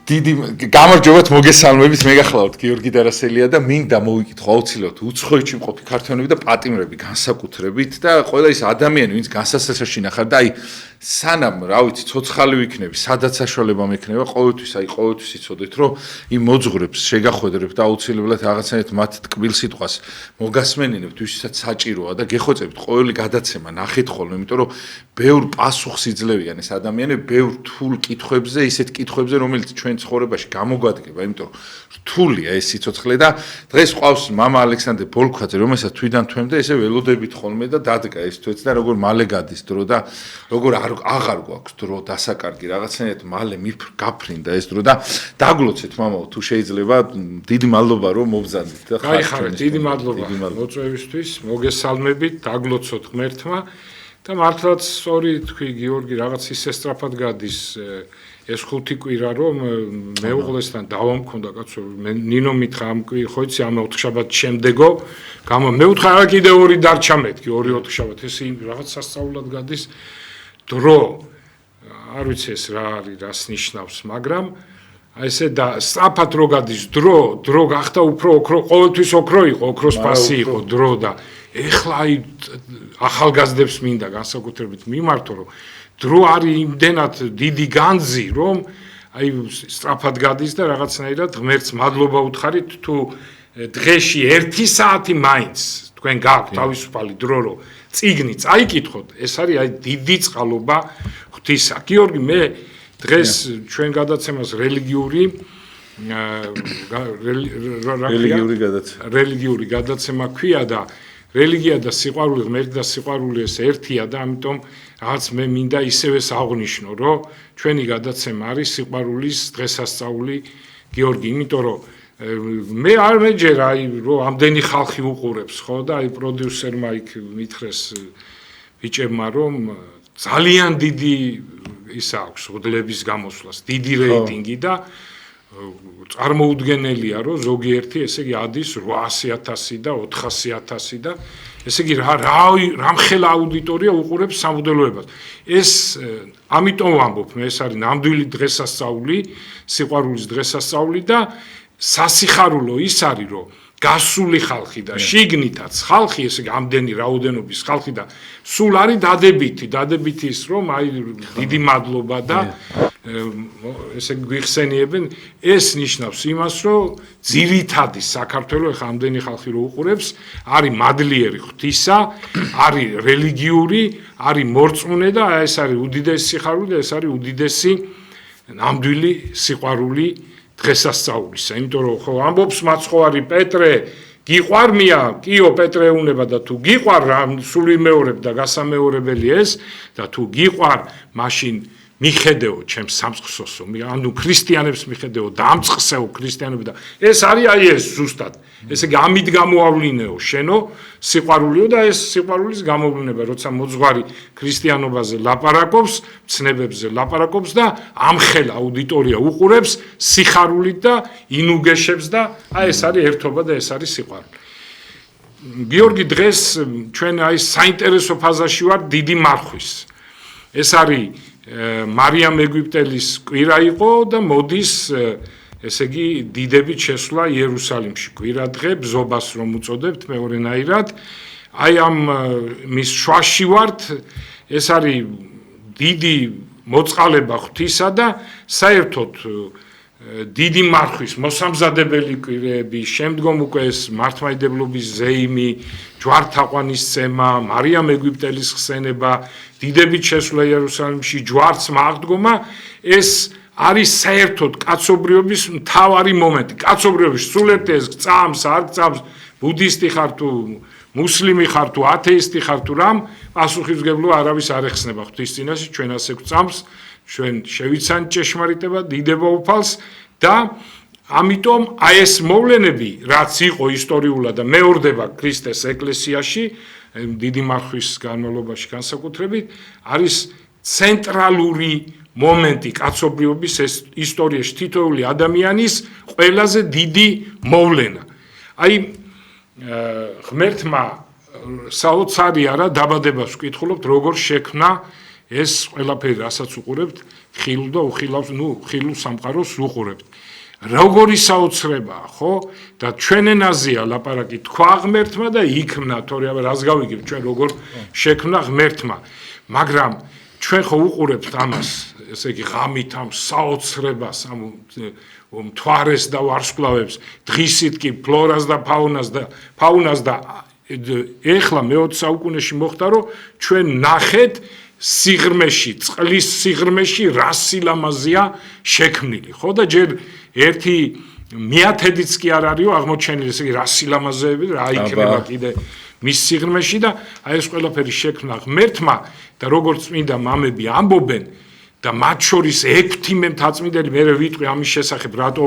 დიდი გამარჯობათ მოგესალმებით მე გახლავთ გიორგი დარასელია და მინდა მოვიკითხო აუცილებლად უცხოეთში მყოფი ქართველები და პატიმრები განსაკუთრებით და ყველა ის ადამიანი ვინც განსასწრებში ნახარ და აი სანამ რა ვიცი ცოცხალი ვიქნები სადაც საშუალება მექნება ყოველთვის იცოდეთ რომ იმ მოძღვრებს შეგახვედრებთ აუცილებლად რაღაცნაირად მათ ტკბილ სიტყვას მოგასმენინებთ ვისაც საჭიროა და გეხოცებით ყოველი გადაცემა ნახეთ ხოლმე იმიტომ რომ ბევრ პასუხს იძლევიან ეს ადამიანები ბევრ რთულ კითხვებზე ისეთ კითხვებზე რომელიც ჩვენ ცხოვრებაში გამოგვადგება, იმიტომ რომ რთულია ეს სიცოცხლე და დღეს ყავს მამა ალექსანდრე ბოლქვაძე, რომელსაც თვიდან თვემდე ესე ველოდებით ხოლმე და დადგა ეს თვეც და როგორ მალე გადის დრო და როგორ აღარ გვაქვს დრო დასაკარგი რაღაცნაირად მალე გაფრინდა ეს დრო და დაგლოცეთ მამაო თუ შეიძლება დიდი მადლობა რომ მობრძანდით და ხართ დიდი მადლობა მოწვევისთვის მოგესალმებით დაგლოცოთ ღმერთმა და მართლაც სწორი თქვი გიორგი რაღაც ისე სწრაფად გადის ეს 5 კვირა რომ მეუღლესთან დავამქონდა კაცო მე ნინო მითხრა ამ ხო იცი ამ 4 შაბათს შემდეგო მე ვთხარ რა კიდე 2 დარჩა მეთქი 2 შაბათ ეს რაღაც სასწაულად გადის დრო არ ვიცი ეს რა არის რას ნიშნავს მაგრამ აი ესე და სწრაფად რო გადის დრო გახდა უფრო ოქრო ყოველთვის ოქრო იყო ოქროს ფასი იყო დრო და ეხლა აი ახალგაზრდებს მინდა განსაკუთრებით მიმართო რომ დრო არის იმდენად დიდი განძი რომ აი სწრაფად გადის და რაღაცნაირად ღმერთს მადლობა უთხარით თუ დღეში 1 საათი მაინც თქვენ გაქვთ თავისუფალი დრო რომ წიგნი წაიკითხოთ ეს არის აი დიდი წყალობა ღვთისა გიორგი მე დღეს ჩვენ გადაცემას რელიგიური გადაცემა ქვია და რელიგია და სიყვარული ღმერთი და სიყვარული ეს ერთია და ამიტომ რაღაც მე მინდა ისევეს აღნიშნო რომ ჩვენი გადაცემა არის სიყვარულის დღესასწაული გიორგი იმიტომ რომ მე არ მეჯერ აი რომ ამდენი ხალხი უყურებს ხო და აი პროდიუსერმა იქ მითხრეს ბიჭებმა რომ ძალიან დიდი ის აქვს ოდლების გამოსვლას დიდი რეიტინგი და წარმოუდგენელია რომ ზოგიერთი ესე იგი ადის 800,000 და 400,000 და ესე იგი რამხელა აუდიტორია უყურებს სამღვდელოებას ეს ამიტომ ვამბობ მე ეს არის ნამდვილი დღესასწაული სიყვარულის დღესასწაული და სასიხარულო ის არის რომ გასული ხალხი და შიგნითაც ხალხი ესე იგი ამდენი რაოდენობის ხალხი და სულ არის დადებითი ის რომ აი დიდი მადლობა და ესე გვიხსენიებენ ეს ნიშნავს იმას რომ ძირითადი საქართველოს ახლა ამდენი ხალხი რო უყურებს არის მადლიერი ღვთისა არის რელიგიური არის მორწმუნე და ეს არის უდიდესი სიხარული და ეს არის უდიდესი ნამდვილი სიყვარული დღესასწაულისა იმიტომ რომ ხო ამბობს მაცხოვარი პეტრე გიყვარმია კიო პეტრე უნება და თუ გიყვარ სული მეორებ და გასამეორებელი ეს და თუ გიყვარ მაშინ მიხედეო ჩემს სამწყსოსო ანუ ქრისტიანებს მიხედეო დამწყსეო ქრისტიანები და ეს არის აი ეს ზუსტად ესე იგი ამით გამოავლინეო შენო სიყვარულიო და ეს სიყვარულის გამოვლინება როცა მოძღვარი ქრისტიანობაზე ლაპარაკობს ცნებებზე ლაპარაკობს და ამხელა აუდიტორია უყურებს სიხარულით და ინუგეშებს და აი ეს არის ერთობა და ეს არის სიყვარული გიორგი დღეს ჩვენ აი საინტერესო ფაზაში ვარ დიდი მარხვის ეს არის მარიამ ეგვიპტელის კვირა იყო და მოდის ესე იგი დიდებით შესვლა იერუსალიმში კვირადღე ბზობას რომ უწოდებთ მეორენაირად აი ამ მის შვაში ვართ ეს არის დიდი მოწყალება ღვთისა და საერთოდ დიდი მარხვის მოსამზადებელი კვირეები შემდგომ უკვე ეს მართლმადიდებლობის ზეიმი ჯვართაყვანისცემა მარიამ ეგვიპტელის ხსენება დიდებით შესვლა იერუსალიმში ჯვარცმა აღდგომა ეს არის საერთოდ კაცობრიობის მთავარი მომენტი კაცობრიობის სულ ერთი ეს გწამს არ გწამს ბუდისტი ხარ თუ მუსლიმი ხარ თუ ათეისტი ხარ თუ რამ პასუხისმგებლობა არავის არ ეხსნება ღვთის წინაშე ჩვენ ასე გწამს ჩვენ შევიცან ჭეშმარიტება დიდება უფალს და ამიტომ აი ეს მოვლენები რაც იყო ისტორიულად და მეორდება ქრისტეს ეკლესიაში დიდი მარხვის განმავლობაში განსაკუთრებით არის ცენტრალური მომენტი კაცობრიობის ეს ისტორიაში თითოეული ადამიანის ყველაზე დიდი მოვლენა აი ღმერთმა საოცარი არა დაბადებას ვკითხულობთ როგორ შექმნა ეს ყველაფერი რასაც უყურებთ, ხილულ და უხილავს, ხილულ სამყაროს უყურებთ. როგორი საოცრებაა, ხო? და ჩვენ ენაზეა ლაპარაკი თქვა ღმერთმა და იქმნა, თორე აბა რას გავიგებთ ჩვენ როგორ შექმნა ღმერთმა. მაგრამ ჩვენ ხო უყურებთ ამას, ესე იგი ღამით ამ საოცრებას, ამ მთვარეს და ვარსკვლავებს, დღისით კი ფლორას და ფაუნას და ეხლა მე-20 საუკუნეში მოხდა, რომ ჩვენ ნახეთ სიღრმეში, წყლის სიღრმეში რა სილამაზეა შექმნილი, ხო და ჯერ ერთი მიათედიც კი არ არისო აღმოჩენილი, ესე იგი რა სილამაზეები, რა იქნება კიდე მის სიღრმეში და აი ეს ყველაფერი შექმნა ღმერთმა და როგორც წმინდა მამები ამბობენ და მათ შორის 6 მემთაწმინდელი, მე ვიტყვი ამის შესახებ, რატო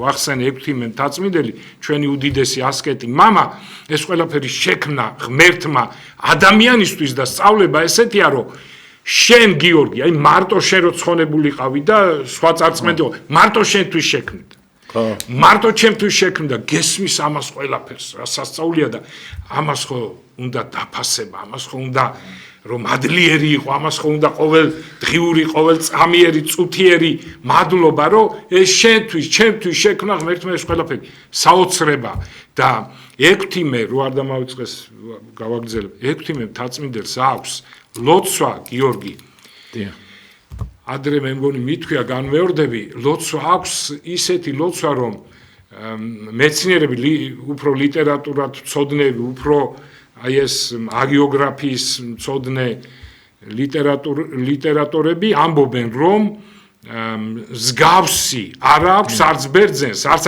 ახსენე 6 მემთაწმინდელი, ჩვენი უდიდესი ასკეტი მამა, ეს ყველაფერი შექმნა ღმერთმა ადამიანისთვის და სწავლება ესეთია, რომ შენ გიორგი, აი მარტო შენ რო ცხონებულიყავი და სხვა წარწმენდი, მარტო შენთვის შექმნით. მარტო ჩემთვის შექმნიდა, გესმის ამას ყველაფერს, რა სასწაულია და ამას ხო უნდა დაფასება, ამას ხო უნდა რომ მადლიერი იყო, ამას ხო უნდა ყოველ დღიური, ყოველ წამიერი, წუთიერი მადლობა, რომ ეს შენთვის, ჩემთვის შექმნა ღმერთმა ეს ყველაფერი. საოცრება და 6 რო არ დამავიწყეს, გავაგრძელებ, 6 მემთაწმინდელს აქვს ლოცვა, გიორგი. ადრე მე მგონი მithქვია განმეორდები, ლოცვა აქვს ისეთი ლოცვა, რომ მეცნიერები უფრო ლიტერატურად მცოდნეები, უფრო აი ეს აგიოგრაფიის მცოდნე ლიტერატორები ამბობენ, რომ მსგავსი არ აქვს არც ბერძენს, არც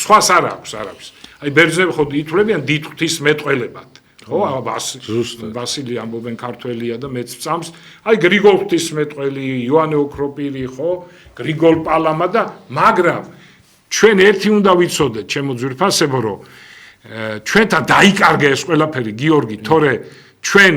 სხვას არ აქვს არავის. აი ბერძნები ხო ითვლებიან დიდ ღვთისმეტყველებად. ხო, ვასილი ამბობენ ქართველია და მეც წამს, აი გრიგოლ ღვთისმეტყველი, იოანე ოქროპირი, ხო, გრიგოლ პალამა და მაგრამ ჩვენ ერთი უნდა ვიცოდეთ, ჩემო ძვირფასებო, რომ ჩვენთან დაიკარგა ეს ყველაფერი, გიორგი, თორე ჩვენ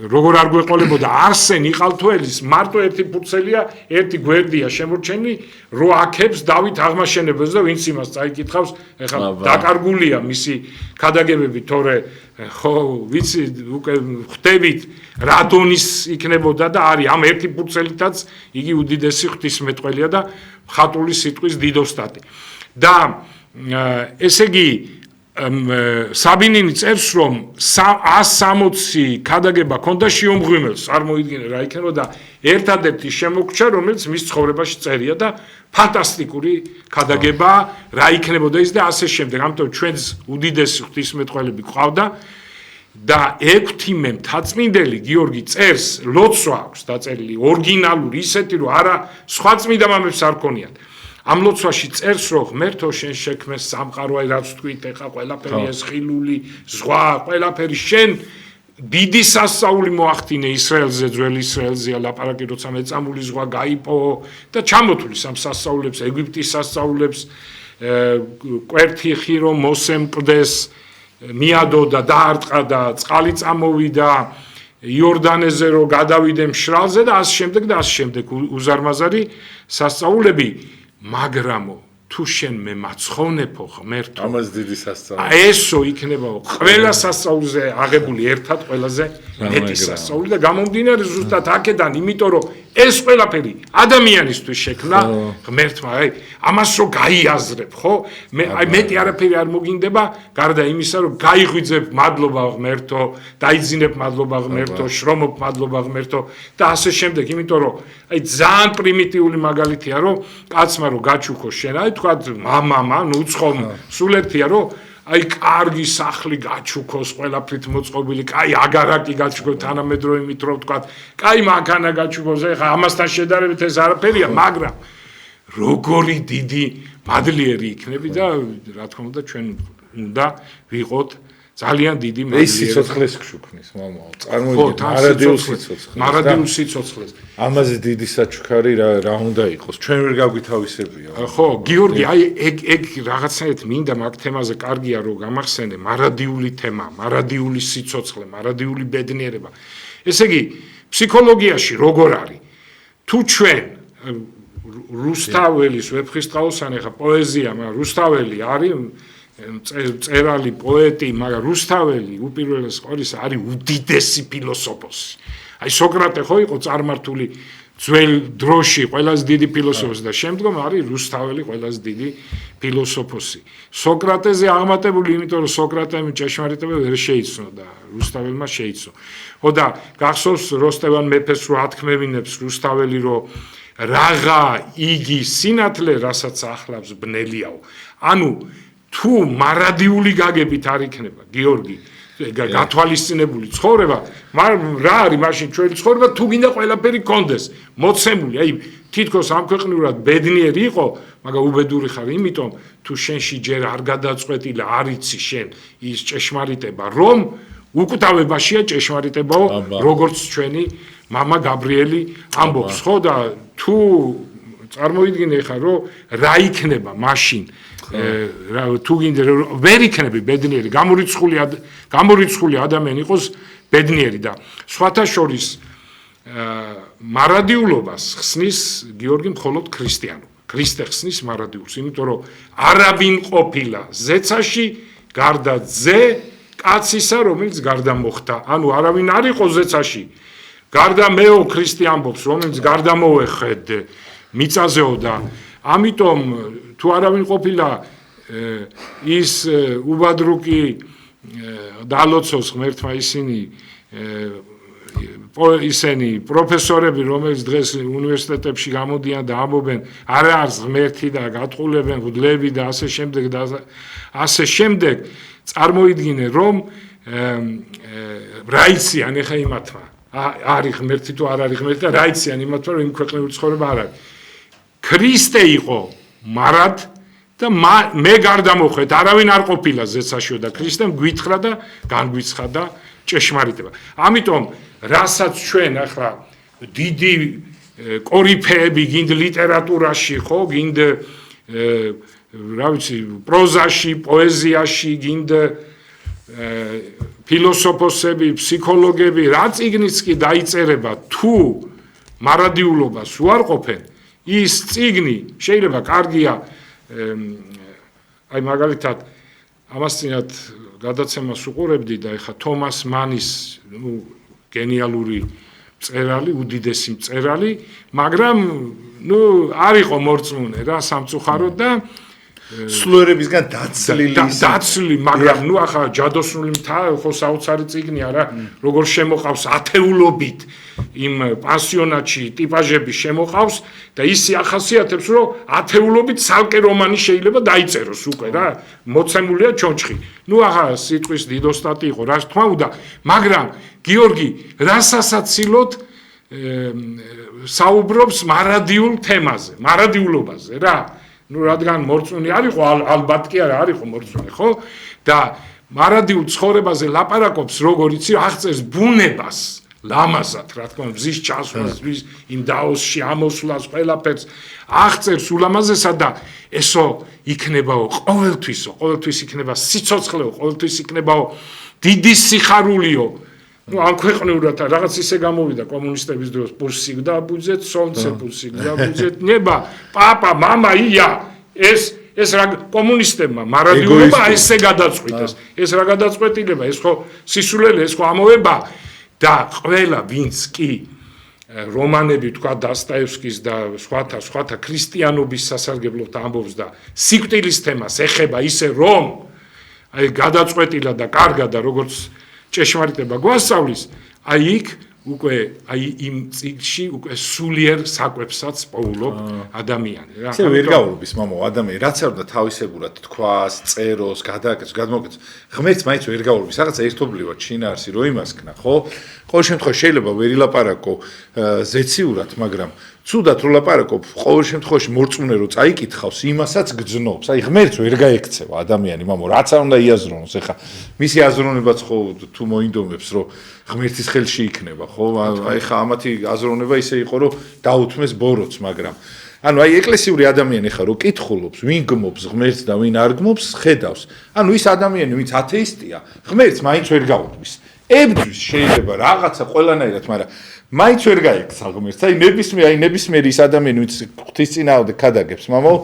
როგორ არ გვეყოლებოდა არსენ იყალთოელის მარტო ერთი ფურცელია, ერთი გვერდია შემორჩენილი, რო აქებს დავით აღმაშენებელს და ვინც იმას წაიკითხავს, ეხლა დაკარგულია მისი ქადაგებები, თორე ხო, ვიცი, უკვე ხვდებით რა დონის იქნებოდა და არის ამ ერთი ფურცელითაც იგი უდიდესი ღვთისმეტყველია და მხატვრული სიტყვის დიდოსტატი. და ესე იგი საბინინი წერს, რომ 160 ქადაგება ქონდა შიომღვიმელს, არ მოიდგინე რა იქნება და ერთადერთი შემოგრჩა, რომელიც მის ცხოვრებაში წერია და ფანტასტიკური ქადაგება რა იქნებოდა ის და ასე შემდეგ. ამიტომ ჩვენს უდიდესი ღვთისმეტყველები ყავდა და 6 მემთაწმინდელი გიორგი წერს, ლოცვა აქვს დაწერილი, ორიგინალური, ისეთი რომ არა სხვა წმინდა მამებს არ ქონიათ. ამ ლოცვაში წერს, რომ ღმერთო შენ შექმნეს სამყარო, აი რაც თქვით, ეხა ყველაფერი ეს ხილული, ზღვა, ყველაფერი შენ დიდი სასწაული მოახდინე ისრაელზე, ძველ ისრაელზეა ლაპარაკი, როცა მეწამული ზღვა გაიპო და ჩამოთulis ამ სასწაულებს, ეგვიპტის სასწაულებს, კვერთი ხირო მოსემ კლდეს, მიადო და დაარტყა და წყალი წამოვიდა იორდანეზე რო გადავიდე მშრალზე და ასე შემდეგ და ასე შემდეგ უზარმაზარი სასწაულები. მაგრამო თუ შენ მე მაცხოვნებო ღმერთო ამას დიდი სასწაული ესო იქნებაო ყველა სასწაულზე აღებული ერთად ყველაზე მეტი სასწაული და გამომდინარე ზუსტად აქედან, იმიტომ რომ ეს ყველაფერი ადამიანისთვის შექმნა ღმერთმა, აი ამას რო გაიაზრებ, ხო? მე აი მეტი არაფერი არ მოგინდება, გარდა იმისა, რომ გაიღვიძებ მადლობა ღმერთო, დაიძინებ მადლობა ღმერთო, შრომობ მადლობა ღმერთო და ასე შემდეგ, იმიტომ რომ აი ძალიან პრიმიტიული მაგალითია, რომ კაცმა რო გაჩუქო შენ, აი თქვა მამა, ნუ უცხომ, სულ ერთია, რომ აი კარგი სახლი გაჩუქოს, ყველაფრით მოწყობილი, კაი აგარაკი გაჩუქოს, თანამედროვე მით რო ვთქვა, კაი მანქანა გაჩუქოს, ეხა ამასთან შედარებით ეს არაფერია, მაგრამ როგორი დიდი მადლიერი იქნები და რა თქმა უნდა ჩვენ უნდა ვიყოთ ძალიან დიდი მადლიერი. ეს სიცოცხლეს გშუქნის, მამა, წარმოიდგინე, მარადიულ სიცოცხლეს. ამაზე დიდი საჩუქარი რა უნდა იყოს? ჩვენ ვერ გავგითავისებია. ხო, გიორგი, აი ეგ რაღაცნაირად მინდა მაგ თემაზე კარგია რომ გამახსენე, მარადიული თემა, მარადიული სიცოცხლე, მარადიული ბედნიერება. ესე იგი, ფსიქოლოგიაში როგორ არის? თუ ჩვენ რუსთაველის ვეფხისტყაოსანი ხა პოეზია, მაგრამ რუსთაველი არის წერალი, პოეტი, მაგრამ რუსთაველი უპირველეს ყოვლისა არის უდიდესი ფილოსოფოსი. აი სოკრატე ხო იყო წარმართული ძველ დროში ყველაზე დიდი ფილოსოფოსი და შემდგომ არის რუსთაველი ყველაზე დიდი ფილოსოფოსი. სოკრატეზე აღმატებული, იმიტომ რომ სოკრატემ ჭეშმარიტება ვერ შეიცნო და რუსთაველმა შეიცნო. ხო და გახსოვს როსტევან მეფეს რო ათქმევინებს რუსთაველი რომ რაღა იგი სინათლე, რასაც ახლავს ბნელიაო. ანუ თუ მარადიული გაგებით არ იქნება გიორგი გათვალისწინებული ცხოვრება, რა არის მაშინ ჩვენი ცხოვრება თუ გინდა ყველაფერი კონდეს, მოცემული, აი თითქოს ამ ქვეყნიურად ბედნიერი იყო, მაგრამ უბედური ხარ, იმიტომ თუ შენში ჯერ არ გადაწყვეტილა, არ იცი შენ ის ჭეშმარიტება, რომ უკვდავებაშია ჭეშმარიტებაო, როგორც ჩვენი მამა გაბრიელი ამბობს, ხო და თუ წარმოიდგინე ხარ, რომ რა იქნება მაშინ თუ გინდა ვერ იქნები ბედნიერი, გამორიცხული ადამიანი იყოს ბედნიერი და სხვათა შორის მარადიულობას ხსნის გიორგი მხოლოდ ქრისტიანობა. ქრისტე ხსნის მარადიულს, იმიტომ რომ არავინ ყოფილა ზეცაში გარდა ძე კაცისა, რომელიც გარდა მოხდა. ანუ არავინ არ იყო ზეცაში გარდა მეო ქრისტე ამბობს, რომელიც გარდა მოეხედ მიწაზეო და ამიტომ თუ არავინ ყოფილა ის უბადრუკი დალოცოს ღმერთმა ისინი პროფესორები, რომელიც დღეს უნივერსიტეტებში გამოდიან და ამბობენ, არა არის ღმერთი და გატყულებენ ღვლები და ასე შემდეგ, წარმოიდგინე რომ რა იციან ეხა იმათმა, არის ღმერთი თუ არ არის ღმერთი და რა იციან იმათმა, რომ იმ ქვეყნიური ცხოვრება არ არის. ქრისტე იყო მარად და მე გარდა მოხვედ, არავინ არ ყოფილა ზეცაშიო და ქრისტემ გვითხრა და განგვიცხადა ჭეშმარიტება. ამიტომ რასაც ჩვენ ახლა დიდი კორიფეები გინდ ლიტერატურაში, ხო, გინდ რა ვიცი, პროზაში, პოეზიაში, გინდ ფილოსოფოსები, ფსიქოლოგები, რა წიგნიც კი დაიწერება, თუ მარადიულობას უარყოფენ, ის წიგნი შეიძლება კარგია აი მაგალითად ამასწინათ გადაცემას უყურებდი და ეხა თომას მანის გენიალური მწერალი, უდიდესი მწერალი, მაგრამ არ იყო მორწმუნე რა სამწუხაროდ და სულიერებისგან დაცლილი, მაგრამ ახლა ჯადოსნული მთა ხო საოცარი წიგნი არა, როგორ შემოყავს ათეულობით იმ პანსიონატში ტიპაჟები შემოყავს და ისი ახასიათებს, რომ ათეულობით ცალკე რომანი შეიძლება დაიწეროს უკვე რა, მოცემულია ჩონჩხი. ახლა სიტყვის დიდოსტატი იყო, რა თქმა უნდა, მაგრამ გიორგი რასასაცილოდ საუბრობს მარადიულ თემაზე, მარადიულობაზე რა. რადგან მორწმუნე არ იყო, ალბათ კი არ იყო მორწმუნე, ხო? და მარადიულ ცხოვრებაზე ლაპარაკობს, როგორ იცი, აღწერს ბუნებას, ლამაზად, რა თქმა უნდა, მზის ჩასვლას, იმ დაოსში ამოსვლას, ყველაფერს აღწერს ულამაზესად და ესო იქნებაო ყოველთვის იქნება სიცოცხლეო, ყოველთვის იქნებაო დიდი სიხარულიო. ამ ქვეყნიურად რაღაც ისე გამოვიდა კომუნისტების დროს, პურსიგდა ბუძეთ, სონცე პურსიგდა ბუძეთ, ნება, პაპა, მამა, ია, ეს რა კომუნისტებმა მარადიულობა ესე გადაწყვიტეს. ეს რა გადაწყვეტილება, ეს ხო სისულელე, ეს ხო ამოვება და ყველა ვინც კი რომანები თქვა დასტაევსკის და სხვათა ქრისტიანობის სასარგებლოდ ამბობს და სიკვდილის თემას ეხება ისე რომ აი გადაწყვეტილა და კარგა და როგორც ჭეშმარიტება გვასწავლის, აი იქ უკვე აი იმ წიგნში უკვე სულიერ საკვებსაც პოულობ ადამიანი რა. ესე ვერ გაურბის მამო ადამიანი, რაც არ უნდა თავისებურად თქვას, წეროს, გადააკეთოს, გადმოაკეთოს. ღმერთს მაინც ვერ გაურბის, რაღაცა ერთობლივად შინაარსი რო იმასქნა, ხო? ყოველ შემთხვევაში შეიძლება ვერ ილაპარაკო ზეციურად, მაგრამ ცუდად რო ლაპარაკობ, ყოველ შემთხვევაში მორწმუნე რო წაიკითხავს, იმასაც გძნობს. აი ღმერთს ვერ გაექცევა ადამიანი, მამო, რაც არ უნდა იაზრონოს. ეხა მისი აზროვნებაც ხო თუ მოინდომებს, რომ ღმერთის ხელში იქნება, ხო? ეხა ამათი აზროვნება ისე იყო, რომ დაუთმეს ბოროტს, მაგრამ ანუ აი ეკლესიური ადამიანი ხა რო კითხულობს, ვინ გმობს ღმერთს და ვინ არ გმობს, ხედავს. ანუ ის ადამიანი, ვინც ათეისტია, ღმერთს მაინც ვერ გაურბის. ებძვის შეიძლება რაღაცა ყველანაირად, მაგრამ მაინც ვერ გაიქცა ღმერთს. აი ნებისმიერი ის ადამიანი, ვინც ღვთის წინააღმდეგ ქადაგებს, მამაო,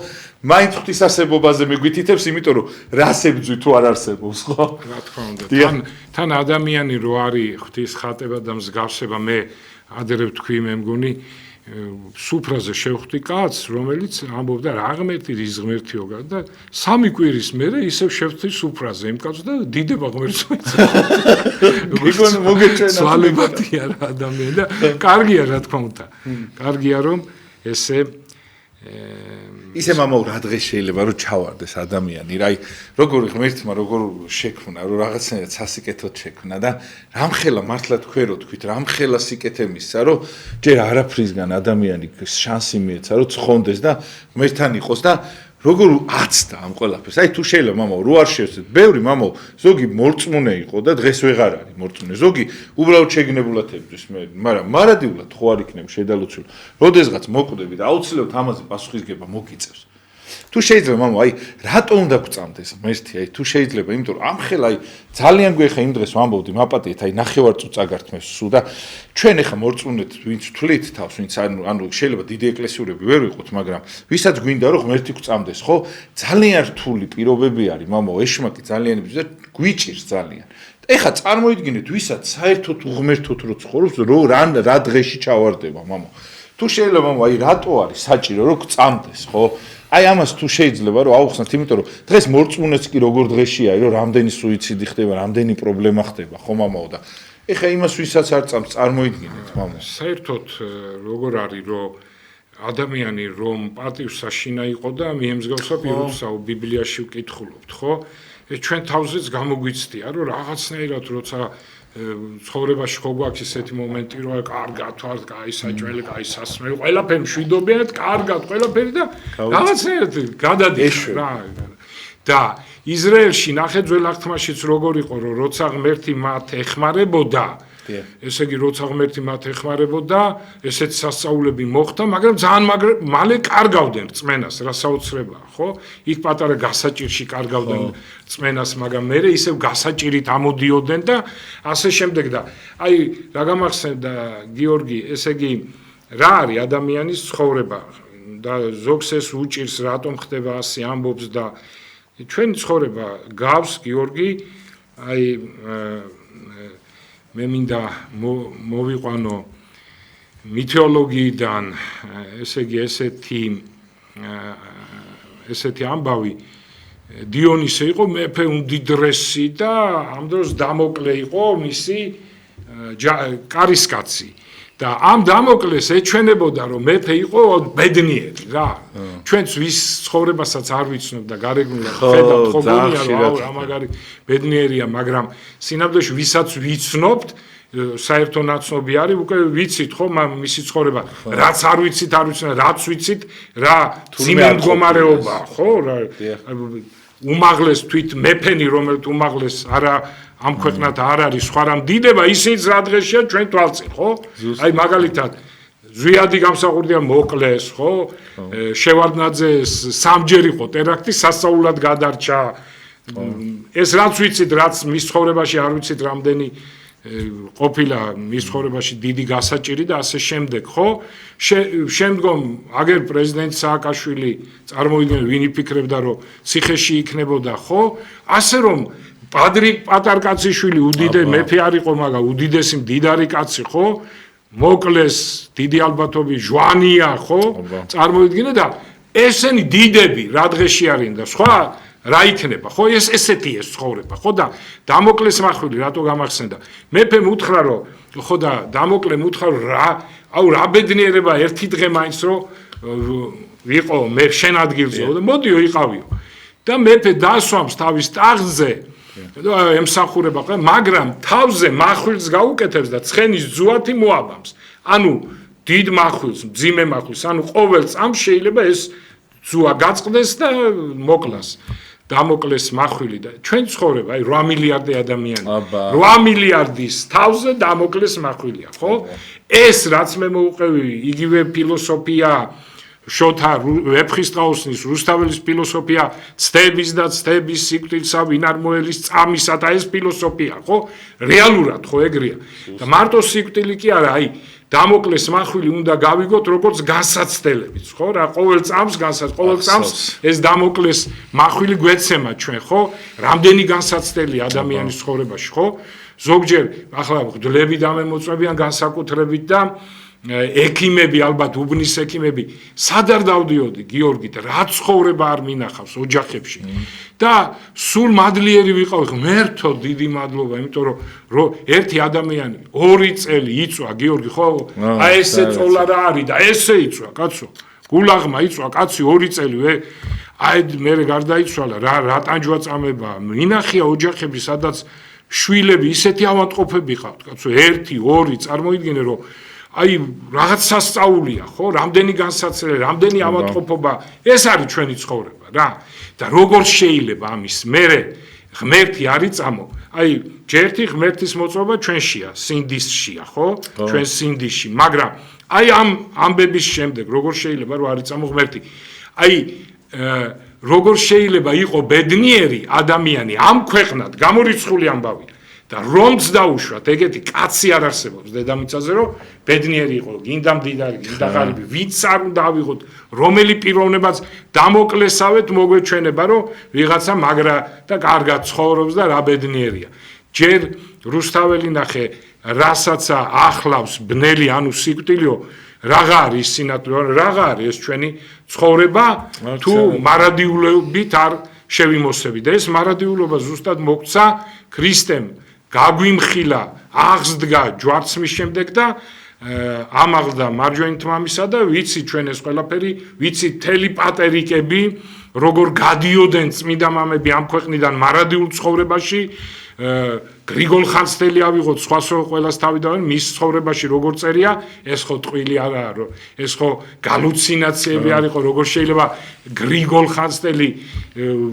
მაინც ღვთის ასებობაზე მიგვითითებს, იმიტომ რომ რას ებძვი თუ არ არსებობს, ხო? რა თქმა უნდა. თან ადამიანი რო არის ღვთის ხატება და მსგავსება, მე ადრე ვთქვი, მე მგონი სუფრაზე შევხვდი კაცს, რომელიც ამბობდა რა ღმერთი, რის ღმერთიო და 3 კვირის მერე ისევ შევხვდი სუფრაზე იმ კაცს და დიდება ღმერთს მოიცა. მიგონ მოგეჩვენა. სვალებადია რა ადამიანი და კარგია რა თქმა უნდა. კარგია რომ ესე ისე მამაო რა დღეს შეიძლება რომ ჩავარდეს ადამიანი, რა როგორ ღმერთმა როგორ შექმნა, რომ რაღაცნაირად სასიკეთოდ შექმნა და რამხელა მართლა თქვენ რო თქვით, რამხელა სიკეთე მისცა, რომ ჯერ არაფრისგან ადამიანი შანსი მიეცა, რომ ცხონდეს და ღმერთთან იყოს და როგორ აცდა ამ ყველაფერს. აი თუ შეიძლება მამაო რო არ შევცეთ, ბევრი მამაო ზოგი მორწმუნე იყო და დღეს ვეღარ არის მორწმუნე. ზოგი უბრალოდ შეგნებულად ებძვის მე, მაგრამ მარადიულად ხო არ იქნება შედალოცული. როდესღაც მოკვდები და აუცილებლად ამაზე პასუხისგება მოგიწევს. თუ შეიძლება მამაო, აი რატო უნდა გვწამდეს ღმერთი, აი თუ შეიძლება, იმიტომ რომ ამხელა აი ძალიან გვეხა იმ დღეს ვამბობდი მაპატიეთ, აი ნახევარწუთ წაგართმევს სულ და ჩვენ ახლა მორწმუნეთ, ვინც თვლით თავს, ვინც ანუ შეიძლება დიდი ეკლესიურები ვერ ვიყოთ, მაგრამ ვისაც გვინდა რომ ღმერთი გვწამდეს, ხო? ძალიან რთული პირობები არის, მამაო, ეშმაკი ძალიან იბრძვის და გვიჭირს ძალიან. ეხლა წარმოიდგინეთ, ვისაც საერთოდ უღმერთოთ რო ცხოვრობს, რა დღეში ჩავარდება, მამაო. თუ შეიძლება, მამაო, აი რატო არის საჭირო რომ გვწამდეს, ხო? აი ამას თუ შეიძლება რომ აუხსნათ, იმიტომ რომ დღეს მორწმუნეც კი როგორ დღეშია, რომ რამდენი სუიციდი ხდება, რამდენი პრობლემა ხდება, ხო მამაო და ეხლა იმას ვისაც არ წამს, წარმოიდგინეთ, მამაო. საერთოდ როგორ არის, რომ ადამიანი რომ პატივს საშინა იყო და მიემსგავსა პირობსა, ბიბლიაში ვკითხულობთ, ხო? ეს ჩვენ თავზეც გამოგვიცდია, რომ რაღაცნაირად როცა ცხოვრებაში ხო გვაქვს ესეთი მომენტი, რომ კარგად ვართ, კაი საჭველი, კაი სასმელი, ყველაფერი მშვიდობიანად, კარგად ყველაფერი და რაღაცნაირად გადადიხ რა. და ისრაელში ნახეთ ძველ აღთქმაშიც როგორ იყო, რომ როცა ღმერთი მათ ეხმარებოდა, ესე იგი როცა ღმერთი მათ ეხმარებოდა, ესეთ სასწაულები მოხდა, მაგრამ ძალიან მალე კარგავდნენ რწმენას, რა საოცრებაა, ხო? იქ პატარა გასაჭირში კარგავდნენ რწმენას, მაგრამ მერე ისევ გასაჭირით ამოდიოდნენ და ასე შემდეგ და აი რა გამახსენდა გიორგი, ესე იგი რა არის ადამიანის ცხოვრება და ზოგს ეს უჭირს, რატომ ხდება ასე ამბობს და ჩვენი ცხოვრება გავს გიორგი, აი მე მინდა მოვიყვანო მითეოლოგიიდან, ესე იგი ესეთი ამბავი დიონისე იყო მეფე უმდიდრესი და ამ დროს დამოკლე იყო მისი კარისკაცი. და ამ დამოკლეს ეჩვენებოდა რომ მეფე იყო ბედნიერი რა. ჩვენც ვის ცხოვრებასაც არ ვიცნობ და გარეგნულად ხედავთ ხო გონია რომ რა მაგარი ბედნიერია, მაგრამ სინამდვილეში ვისაც ვიცნობთ საერთო ნაცნობი არის, უკვე ვიცით ხო მისი ცხოვრება, რაც არ ვიცით, რაც ვიცით, რა ძიმე მდგომარეობა, ხო? უმაღლეს თვით მეფენი, რომელიც უმაღლეს არა ამ ქვეყნად არ არის სხვა რამ დიდება, ისიც რა დღეშია ჩვენ თვალწინ, ხო? აი მაგალითად ზვიადი გამსახურდია მოკლეს, ხო? შევარდნაძეს სამჯერ იყო ტერაქტი, სასწაულად გადარჩა. ეს რაც ვიცით, რაც მის ცხოვრებაში არ ვიცით, რამდენი ყოფილა მის ცხოვრებაში დიდი გასაჭირი და ასე შემდეგ, ხო? შემდგომ აგერ პრეზიდენტ სააკაშვილი წარმოიდგინე ვინ იფიქრებდა რომ ციხეში იქნებოდა, ხო? ასე რომ პადრიკ პატარკაციშვილი უდიდე მეფე არ იყო, მაგრამ უდიდესი მდიდარი კაცი, ხო? მოკლეს დიდი ალბათობით ჟვანია, ხო? წარმოიდგინე და ესენი დიდები რა დღეში არიან და სხვა რა იქნება, ხო? ესეთი ეს ცხოვრება, ხო? და დამოკლეს მახვილი რატო გამახსენდა? მეფემ უთხრა რომ ხო და დამოკლემ უთხრა რომ რა ბედნიერება ერთი დღე მაინც რომ ვიყო მე შენ ადგილზე და მოდიო იყავიო. და მეფე დასვამს თავის ტახტზე ემსახურება, მაგრამ თავზე მახვილს გაუკეთებს და ცხენის ძუათი მოაბამს. ანუ დიდ მახვილს, მძიმე მახვილს, ანუ ყოველ წამს შეიძლება ეს ძუა გაწყდეს და მოკლას. დამოკლეს მახვილი და ჩვენ ცხოვრება, აი 8 მილიარდი ადამიანი. 8 მილიარდის თავზე დამოკლეს მახვილია, ხო? ეს რაც მე მოუყევი, იგივე ფილოსოფია შოთა ვეფხისტყაოსნის, რუსთაველის ფილოსოფია, ცდების და ცდების სიკვდილსა, ვინარმოელის წამისა და ეს ფილოსოფია, ხო? რეალურად ხო ეგრეა. და მარტო სიკვდილი კი არა, აი დამოკლეს მახვილი უნდა გავიგოთ როგორც განსაცდელებიც, ხო? რა ყოველ წამს ეს დამოკლეს მახვილი გვეცემა ჩვენ, ხო? რამდენი განსაცდელი ადამიანის ცხოვრებაში, ხო? ზოგჯერ ახლა გძლები დამემოწმებიან განსაკუთრებით და ექიმები, ალბათ უბნის ექიმები, სად არ დავდიოდი გიორგით, რა ცხოვრება არ მინახავს ოჯახებში. და სულ მადლიერი ვიყავი, ღმერთო, დიდი მადლობა, იმიტომ რომ ერთი ადამიანი 2 წელი იწვა, გიორგი, ხო? აი ესე წოლა რა არის და ესე იწვა, კაცო. გულაღმა იწვა კაცი 2 წელი, აი მე გარდაიცვალა, რა ტანჯვა წამება, მინახია ოჯახები, სადაც შვილები ისეთი ავადმყოფები ყავთ, კაცო, 1, 2, წარმოიდგინე, რომ აი რაღაც სასწაულია, ხო? რამდენი განსაცდელი, რამდენი ავადმყოფობა, ეს არის ჩვენი ცხოვრება, რა. და როგორ შეიძლება ამის მერე ღმერთი არ იწამო? აი, ჯერთი ღმერთის მოწობა ჩვენშია, სინდისშია, ხო? ჩვენ სინდისში, მაგრამ აი ამ ამბების შემდეგ როგორ შეიძლება რომ არ იწამო ღმერთი? აი, როგორ შეიძლება იყო ბედნიერი ადამიანი ამ ქვეყნად, გამორიცხული ამბავია. და რომც დაუშვათ, ეგეთი კაცი არ არსებობს დედამიწაზე, რომ ბედნიერი იყო, გინდა მდიდარი, გინდა ღარიბი, ვინც არ უნდა ავიღოთ, რომელი პიროვნებაც დამოკლესავეთ მოგვეჩვენება, რომ ვიღაცა მაგრა და კარგად ცხოვრობს და რა ბედნიერია. ჯერ რუსთაველი ნახე, რასაცა ახლავს ბნელი, ანუ სიკვდილიო, რაღა არის სინათლე, რაღა არის ეს ჩვენი ცხოვრება, თუ მარადიულობით არ შევიმოსები და ეს მარადიულობა ზუსტად მოგცა ქრისტემ. გაგვიმხილა, აღსდგა ჯვარცმის შემდეგ და ამაღლდა მარჯვენით მამისა და ვიცი ჩვენ ეს ყველაფერი, ვიცი თელი პატერიკები, როგორ გადიოდნენ წმინდა მამები ამ ქვეყნიდან მარადიულ ცხოვრებაში, გრიგოლ ხანძთელი ავიღოთ, სხვას ყველას თავი დავენ, მის ცხოვრებაში როგორ წერია, ეს ხო ტყვილი არაა, ეს ხო გალუცინაციები არ იყო, როგორ შეიძლება გრიგოლ ხანძთელი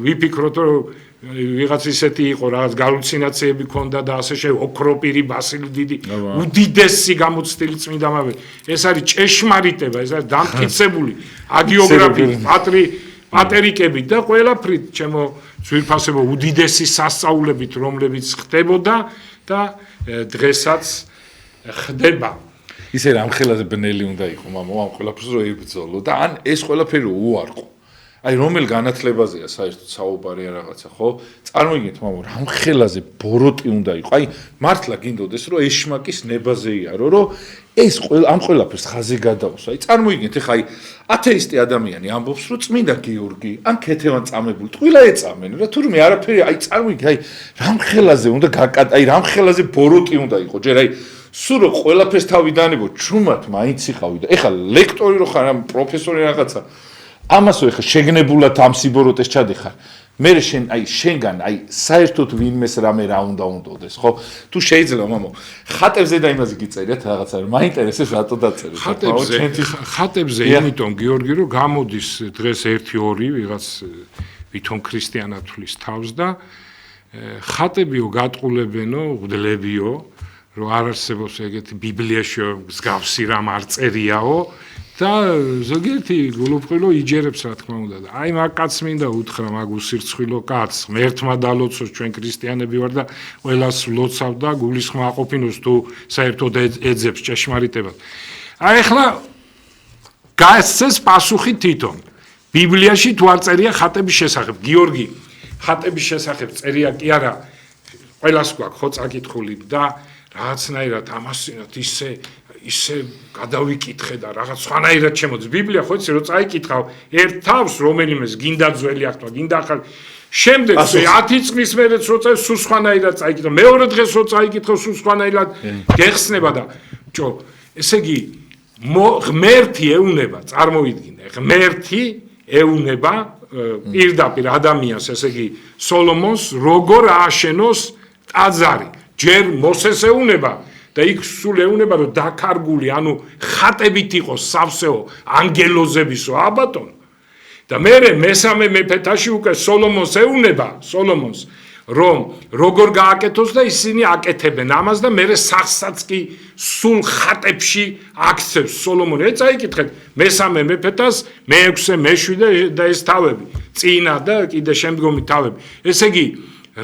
ვიფიქროთ, რომ ვიღაც ისეთი იყო, რაღაც გალუცინაციები ქონდა და ასე შემდეგ, ოქროპირი, ბასილი დიდი, უდიდესი გამოცდილი წმინდა მამები. ეს არის ჭეშმარიტება, ეს არის დამტკიცებული აგიოგრაფია, პატერიკებით და ყველაფრით, ჩემო ძვირფასებო, უდიდესი სასწაულებით, რომლებიც ხდებოდა და დღესაც ხდება. ისე რამხელაზე ბნელი უნდა იყო, მამო, ამ ყველაფერს რო იბრძოლო და ან ეს ყველაფერი უარყო. აი რომელ განათლებაზეა საერთოდ საუბარი რაღაცა, ხო? წარმოიდგინეთ, მამო, რამხელაზე ბოროტი უნდა იყო. აი მართლა გინდოდეს, რომ ეშმაკის ნებაზე იარო, რომ ეს ამ ყველაფერს ხაზი გადაუსვა. აი წარმოიდგინეთ, ეხა აი ათეისტი ადამიანი ამბობს, რომ წმინდა გიორგი ან ქეთევან წამებული ტყილა ეწამენ რა, თურმე არაფერი, აი წარმოიდგინე, აი რამხელაზე უნდა აი რამხელაზე ბოროტი უნდა იყო. ჯერ აი სულ რო ყველაფერს თავი დანებო, ჩუმად მაინც იყავი და ეხა ლექტორი რო ხარ, ამ პროფესორი რაღაცა ამასო ეხა შეგნებულად ამ სიბოროტეს ჩადიხარ. მე შენგან აი საერთოდ ვინმეს რამე რა უნდა უნდოდეს, ხო? თუ შეიძლება, მამო, ხატებზე და იმაზე გიწერიათ რაღაცა, მაინტერესებს რატო დაწერეთ? ხატებზე იმიტომ გიორგი რომ გამოდის დღეს 1-2 ვიღაც ვითომ ქრისტიანათვლის თავს და ხატებიო გატყულებენო, ღვდლებიო, რომ არ არსებობს ეგეთი ბიბლიაში მსგავსი რამ არ წერიაო. და ზოგიერთი გულუბრყვილო იჯერებს რა თქმა უნდა და აი მაგ კაცს მინდა უთხრა მაგ უსირცხვილო კაცს ღმერთმა დალოცოს ჩვენ ქრისტიანები ვარ და ყველას ლოცავ და გულისხმა აყოფინოს თუ საერთოდ ეძებს ჭეშმარიტებას. აი ახლა გასცეს პასუხი თვითონ ბიბლიაში თუ არ წერია ხატების შესახებ. გიორგი ხატების შესახებ წერია კი არა, ყველას გვაქვს ხო წაკითხული და რაღაცნაირად ამასინათ ისე გადავიკითხე და რაღაც სხვანაირად შემოდის. ბიბლია ხო იცი რომ წაიკითხავ ერთ თავს რომელიმეს გინდა ძველი ახლა, გინდა ახალი. შემდეგ 10 წლის მერეც რო წაი სულ სხვანაირად წაიკითხავ. მეორე დღეს რო წაიკითხავ სულ სხვანაირად გეხსნება და ბჭო, ესე იგი ღმერთი ეუნება, წარმოიდგინე, ღმერთი ეუნება პირდაპირ ადამიანს, ესე იგი სოლომონს როგორ ააშენოს ტაძარი. ჯერ მოსეს ეუნება და იქ სულ ეუნება რომ დაკარგული, ანუ ხატებით იყოს სავსეო ანგელოზებისო აბატონ. და მერე მესამე მეფეთაში უკვე სოლომონს ეუნება, სოლომონს რომ როგორ გააკეთოს და ისინი აკეთებენ ამას და მერე სახსაც კი სულ ხატებში აქცევს სოლომონი. წაიკითხეთ მესამე მეფეთას, მე-6, მე-7 და ეს თავები, წინა და კიდე შემდგომი თავები. ესე იგი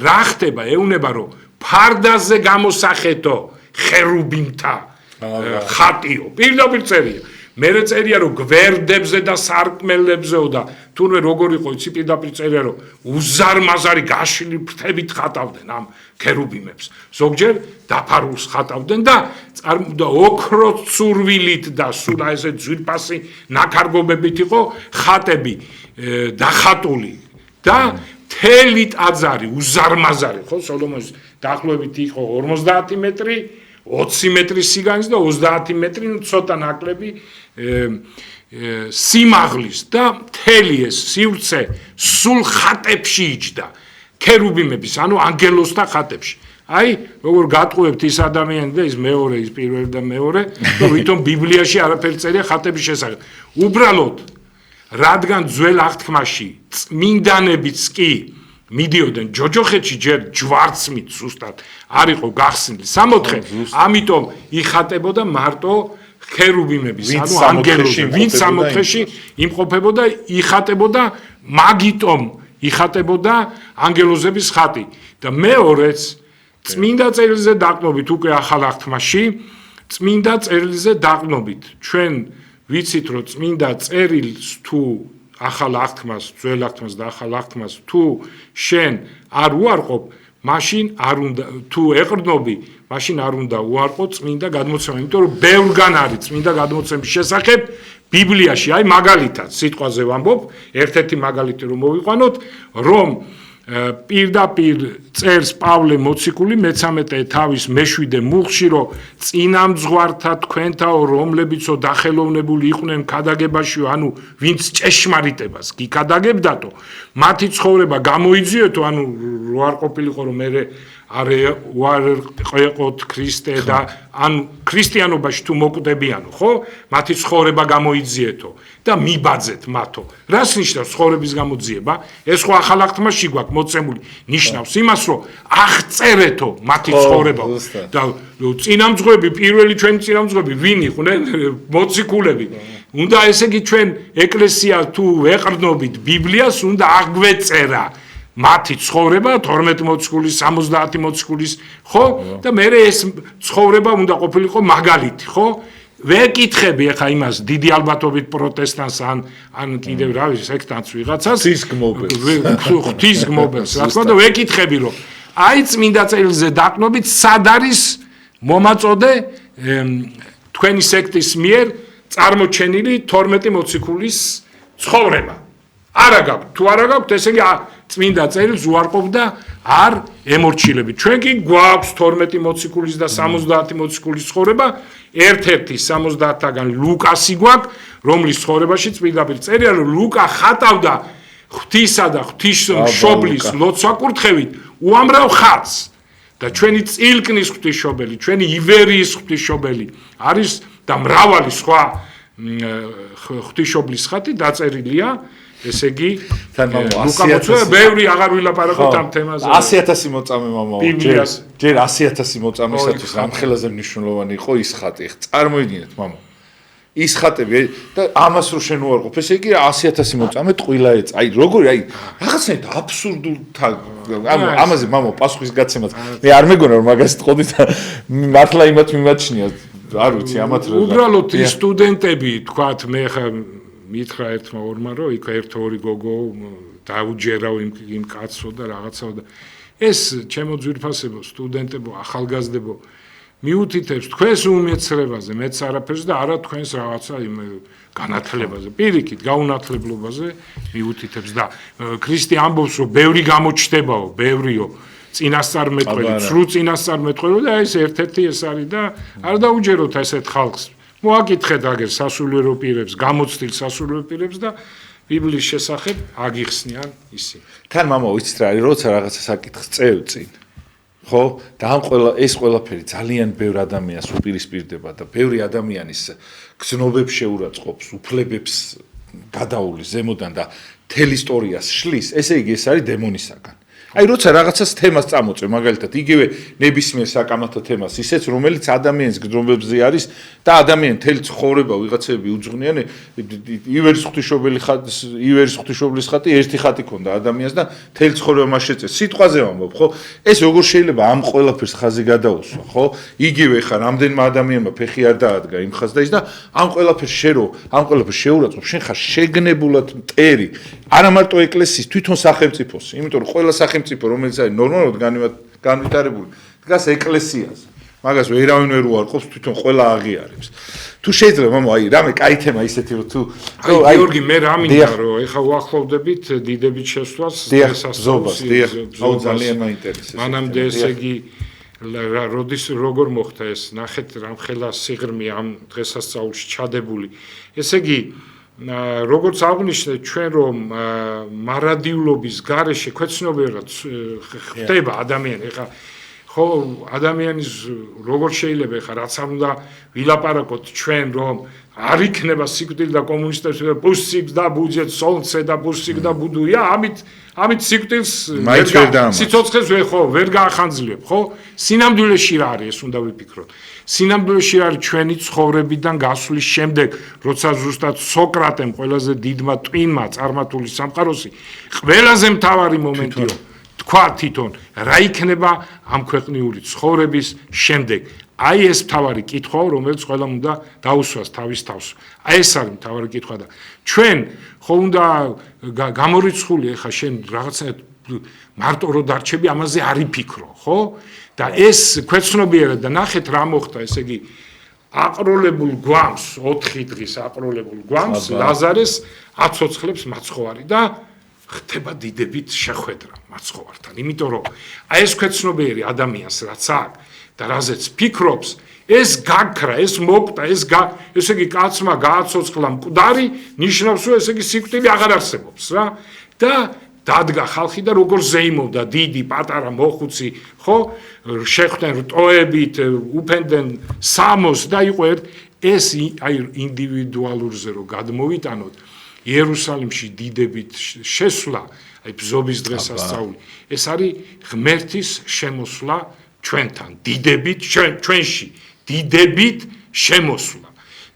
რა ხდება, ეუნება რომ ფარდაზე გამოსახეთო ხერუბიმთა ხატიო, პირდაპირ წერია. მერე წერია რომ გვერდებზე და სარკმელებზეო და თურმე როგორ იყო იცი პირდაპირ წერია რომ უზარმაზარი გაშლილი ფრთებით ხატავდნენ ამ ქერუბიმებს. ზოგჯერ დაფარულს ხატავდნენ და ოქროს ცურვილით და სულ ესე ძვირფასი ნაქარგობებით იყო ხატები დახატული და მთელი ტაძარი უზარმაზარი ხო სოლომონის დაახლოებით იყო 50 მეტრი 20 მეტრის სიგანის და 30 მეტრი ცოტა ნაკლები სიმაღლის და მთელი ეს სივრცე სულ ხატებში იჯდა ქერუბიმების ანუ ანგელოსთა ხატებში აი როგორ გატყუებთ ის ადამიანი და ის მეორე ის პირველი და მეორე რომ ვითომ ბიბლიაში არაფერი წერია ხატების შესახებ უბრალოდ რადგან ძველ აღთქმაში წმინდანებიც კი მიდიოდნენ ჯოჯოხეთში ჯერ ჯვარცმით ზუსტად არ იყო გახსნილი 64 ამიტომ იხატებოდა მარტო ქერუბიმების ანუ ანგელოზი ვინც 64-ში იმყოფებოდა იხატებოდა მაგიტომ იხატებოდა ანგელოზების ხატი და მეორეც წმინდა წერილზე დაყნობით უკვე ახალ აღთქმაში წმინდა წერილზე დაყნობით ჩვენ ვიცით რომ წმინდა წერილს თუ ახალ აღთქმას, ძველ აღთქმას და ახალ აღთქმას თუ შენ არ უარყოფ, მაშინ არ უნდა თუ ეყრდნობი, მაშინ არ უნდა უარყო წმინდა გადმოცემა, იმიტომ რომ ბევრგან არის წმინდა გადმოცემის შესახებ ბიბლიაში, აი მაგალითად, სიტყვაზე ვამბობ, ერთ-ერთი მაგალითი რომ მოვიყვანოთ, რომ პირდაპირ წერს პავლე მოციქული მე-13 თავის მე-7 მუხში რომ წინამძღვართა თქვენთაო რომლებიცო დახელოვნებული იყვნენ ქადაგებაშიო ანუ ვინც ჭეშმარიტებას გიქადაგებდათო მათი ცხოვრება გამოიძიეთო ანუ რო არ ყოფილიყო რომ მე არ ეყოთ ქრისტე და ან ქრისტიანობაში თუ მოკვდებიანო ხო მათი ცხოვრება გამოიძიეთო და მიბაძეთ მათო რას ნიშნავს ცხოვრების გამოძიება ეს ხო ახალ აღთქმაში გვაქვს მოცემული ნიშნავს იმას რომ აღწერეთო მათი ცხოვრება და წინამძღვრები პირველი ჩვენი წინამძღვრები ვინ იყვნენ მოციქულები უნდა ესე იგი ჩვენ ეკლესია თუ ვეყრდნობით ბიბლიას უნდა აგვეწერა მათი ცხოვრება 12 მოციქულის 70 მოციქულის ხო და მე ეს ცხოვრება უნდა ყოფილიყო მაგალითი ხო ვეკითხები ახლა იმას დიდი ალბათობით პროტესტანტს ან კიდევ რა ვიცი სექტანტს ვიღაცას ღვთის გმობელს რა თქმა უნდა ვეკითხები რომ აი წმინდა წერილზე დაყნობით სად არის მომაწოდე თქვენი სექტის მიერ წარმოჩენილი 12 მოციქულის ცხოვრება არა გაქვთ თუ არა გაქვთ ესე იგი წმინდა წერილს უარყოფ და არ ემორჩილებით. ჩვენ კი გვაქვს 12 მოციქულის და 70 მოციქულის ცხოვრება, ერთ-ერთი 70-დან ლუკასი გვაქვს, რომლის ცხოვრებაში პირდაპირ წერია, რომ ლუკა ხატავდა ღვთისა და ღვთისმშობლის ლოცვა-კურთხევით უამრავ ხატს. და ჩვენი წილკნის ღვთისმშობელი, ჩვენი ივერიის ღვთისმშობელი არის და მრავალი სხვა ღვთისმშობლის ხატი დაწერილია ესე იგი ლუკა ბევრი აღარ ვილაპარაკოთ ამ თემაზე 100,000 მოწამე მამაო ჯერ 100,000 მოწამესათვის რამხელაზე მნიშვნელოვანი იყო ის ხატი წარმოიდგინეთ მამაო ის ხატები და ამას რო შენ უარყოფ ესე იგი 100,000 მოწამე ტყუილა ეწ აი როგორი აი რაღაცნაირად აბსურდულთან ამაზე მამაო პასუხის გაცემაც მე არ მეგონა რომ მაგას თყოდი და მართლა იმათ მიმაჩნია არ ვიცი ამათ უბრალოდ ის სტუდენტები თქვათ მე ხა მითხრა ერთმა ორმა რომ იქ ერთ-ორი გოგო დაუჯერავ იმ კაცო და რაღაცაო და ეს ჩემო ძვირფასებო სტუდენტებო ახალგაზრდებო მიუთითებს თქვენს უმეცრებაზე მეც არაფერს და არა თქვენს რაღაცა იმ განათლებაზე პირიქით გაუნათლებლობაზე მიუთითებს და ქრისტე ამბობს რომ ბევრი გამოჩნდებაო ბევრიო წინასწარმეტყველი სრულ წინასწარმეტყველი და ეს ერთ-ერთი ეს არის და არ დაუჯეროთ ესეთ ხალხს მოაკითხეთ აგერ სასულიერო პირებს, გამოცდილ სასულიერო პირებს და ბიბლიის შესახებ აგიხსნიან ისინი. თან მამაო იცით რა არის, როცა რაღაცა საკითხს წევ წინ. ხო? და ამ ეს ყველაფერი ძალიან ბევრ ადამიანს უპირისპირდება და ბევრი ადამიანის გზნობებს შეურაცხყოფს, უფლებებს გადაულის ზემოდან და მთელ ისტორიას შლის, ესე იგი ეს არის დემონისაგან. აი როცა რაღაცას თემას წამოწე, მაგალითად, იგივე ნებისმიერ საკამათო თემას, ისეც რომელიც ადამიანის გრძნობებზე არის და ადამიანი მთელი ცხოვრება ვიღაცები უძღვნიან, ივერის ღვთისმშობლის ხატი ერთი ხატი ქონდა ადამიანს და მთელი ცხოვრება მას შეწეს. სიტყვაზე ვამბობ, ხო? ეს როგორ შეიძლება ამ ყველაფერს ხაზი გადაუსვა, ხო? იგივე ხა რამდენმა ადამიანმა ფეხი არ დაადგა იმ ხაზს და ის და ამ ყველაფერს ამ ყველაფერს შეურაცხყოფ, შენ ხარ შეგნებულად მტერი, არა მარტო ეკლესიის, თვითონ სახელმწიფოს, იმიტომ რომ ყველა სახელმწიფო, რომელიც არის ნორმალურად განვითარებული, დგას ეკლესიაზე. მაგას ვერავინ ვერ უარყოფს, თვითონ ყველა აღიარებს. თუ შეიძლება, მამო, აი, რამე კაი თემა ისეთი რომ თუ აი, გიორგი, მე რა მინდა რომ ეხა უახლოვდებით დიდებით შესვლას დღესასწაულს, აუ ძალიან მაინტერესებს. მანამდე ესე იგი როდის როგორ მოხდა ეს, ნახეთ რამხელა სიღრმე ამ დღესასწაულში ჩადებული. ესე იგი როგორც აღნიშნე ჩვენ რომ მარადიულობის გარეშე ქვეცნობიერად ხდება ადამიანი ეხა ხო ადამიანის როგორ შეიძლება ეხა რაც არ უნდა ვილაპარაკოთ ჩვენ რომ არ იქნება სიკვდილი და კომუნისტებს და ბუსიკს და ბუჯეტს სოლცე და ბუსიკ და ბუდუია ამით სიკვდილს სიცოცხლეს ვერ გაახანძლიებ ხო სინამდვილეში რა არის ეს უნდა ვიფიქროთ სინამდვილეში არის ჩვენი ცხოვრებიდან გასვლის შემდეგ როცა ზუსტად სოკრატემ ყველაზე დიდმა ტვინმა წარმართული სამყაროსი ყველაზე მთავარი მომენტია თქვა თვითონ რა იქნება ამ ქვეყნიური ცხოვრების შემდეგ აი ეს მთავარი კითხვა რომელიც ყველამ უნდა დაუსვას თავის თავს აი ეს არის მთავარი კითხვა და ჩვენ ხო უნდა გამორიცხული ახლა შენ რაღაცა მარტო რო დარჩები ამაზე არ იფიქრო ხო და ეს ქვეცნობიერად და ნახეთ რა მოხდა ესე იგი აყროლებულ გვამს 4 დღის აყროლებულ გვამს ლაზარეს აცოცხლებს მაცხოვარი და ხდება დიდებით შეხვედრა მაცხოვართან იმიტომ რომ აი ეს ქვეცნობიერი ადამიანს რაც აქვს და რაზეც ფიქრობს ეს გაქრა ეს მოკტა ესე იგი კაცმა გააცოცხლა მკვდარი ნიშნავს რომ ესე იგი სიკვდილი აღარ არსებობს რა და დადგა ხალხი და როგორ ზეიმობდა დიდი პატარა მოხუცი ხო შეხვდნენ რტოებით უფენდნენ სამოს და იყო ეს აი ინდივიდუალურზე რომ გადმოვიტანოთ იერუსალიმში დიდებით შესვლა აი ბზობის დღესასწაული ეს არის ღმერთის შემოსვლა ჩვენთან დიდებით ჩვენში დიდებით შემოსვლა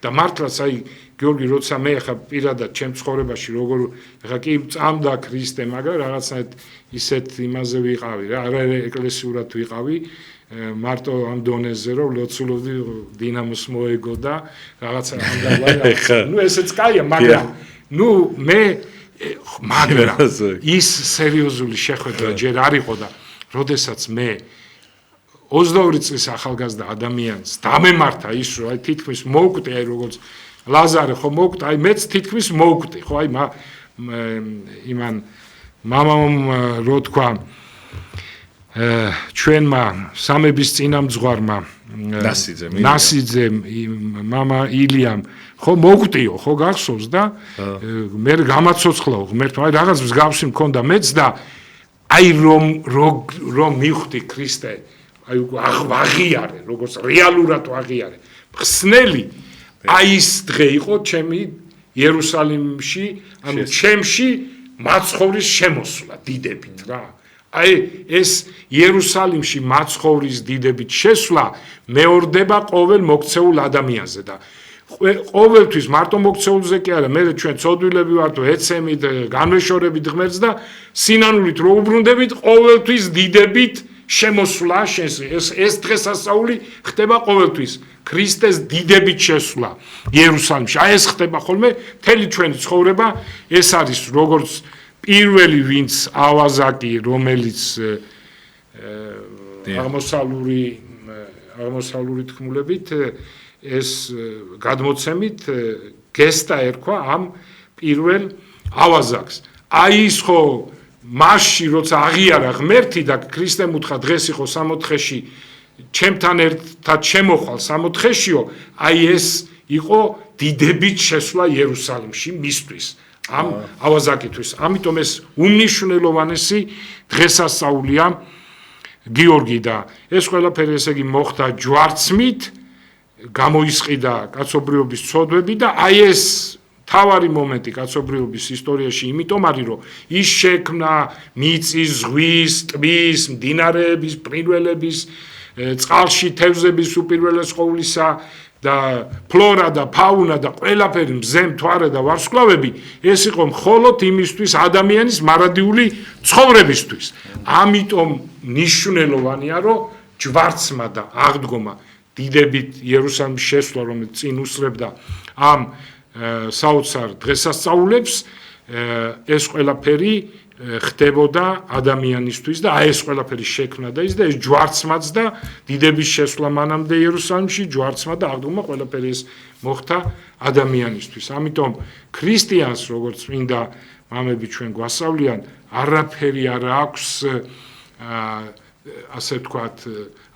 და მართლაც აი გიორგი როცა მე ხა პირადად ჩემ ცხოვრებაში როგორ ხა კი წამდა ქრისტე მაგრამ რაღაცნაირად ისეთ იმაზე ვიყავი რა არა ეკლესიურად ვიყავი მარტო ამ დონეზე რომ ლოცულობდი დინამოს მოეგო და რაღაცა ნუ ესეც კაია მაგრამ ნუ მე მაგრამ ის სერიოზული შეხვედრა ჯერ არ იყო და როდესაც მე 22 წლის ახალგაზრდა ადამიანს დამემართა ის რომ აი თითქმის მოვკვდი აი როგორც ლაზარე ხო მოვკვდა აი მეც თითქმის მოვკვდი ხო აი იმან მამამ რო თქვა ჩვენმა სამების წინამძღვარმა ნასიძე მამა ილიამ ხო მოვკვდიო ხო გახსოვს და მე გამაცოცხლაო ღმერთმა აი რაღაც მსგავსი მქონდა მეც და აი რომ მივხვდი ქრისტე აი აღიარე როგორც რეალურად აღიარე ხსნელი აი ის დღე იყო ჩემი იერუსალიმში ანუ ჩემში მაცხოვრის შემოსვლა დიდებით რა აი ეს იერუსალიმში მაცხოვრის დიდებით შესვლა მეორდება ყოველ მოქცეულ ადამიანზე და ყოველთვის მარტო მოქცეულზე კი არა მე ჩვენ ცოდვილები ვართ ეცემით განვეშორებით ღმერთს და სინანულით რო უბრუნდებით ყოველთვის დიდებით შემოსვლა ეს დღესასწაული ხდება ყოველთვის ქრისტეს დიდებით შესვლა იერუსალიმში აი ეს ხდება ხოლმე მთელი ჩვენი ცხოვრება ეს არის როგორც პირველი ვინც ავაზაკი რომელიც აღმოსავლური თქმულებით ეს გადმოცემით გესტა ერქვა ამ პირველ ავაზაკს აი ის ხო მასში როცა აღიარა ღმერთი და ქრისტემ უთხრა დღეს იყო სამოთხეში ჩემთან ერთად შემოხვალ სამოთხეშიო აი ეს იყო დიდებით შესვლა იერუსალიმში მისთვის ამ ავაზაკისთვის ამიტომ ეს უმნიშვნელოვანესი დღესასწაულია გიორგი და ეს ყველაფერი ესე იგი მოხდა ჯვარცმით გამოისყიდა კაცობრიობის ცოდვები და აი ეს მთავარი მომენტი კაცობრიობის ისტორიაში, იმიტომ არის, რომ ის შექმნა მიწის, ზღვის, ტბის, მდინარეების, ფრინველების, წყალში თევზების უპირველეს ყოვლისა და ფლორა და ფაუნა და ყველაფერი მზე, მთვარე და ვარსკვლავები, ეს იყო მხოლოდ იმისთვის ადამიანის მარადიული ცხოვრებისთვის. ამიტომ მნიშვნელოვანია, რომ ჯვარცმა და აღდგომა დიდებით იერუსალიმის შესვლა, რომელიც წინ უსწრებდა ამ საოცარ დღესასწაულებს, ეს ყველაფერი ხდებოდა ადამიანისთვის და ეს ყველაფერი შექმნა და ის ჯვარცმაც და დიდების შესვლა მანამდე იერუსალიმში, ჯვარცმა და აღდგომა ყველაფერი ეს მოხდა ადამიანისთვის. ამიტომ ქრისტიანს, როგორც წმინდა მამები ჩვენ გვასწავლიან, არაფერი არ აქვს ასე ვთქვათ,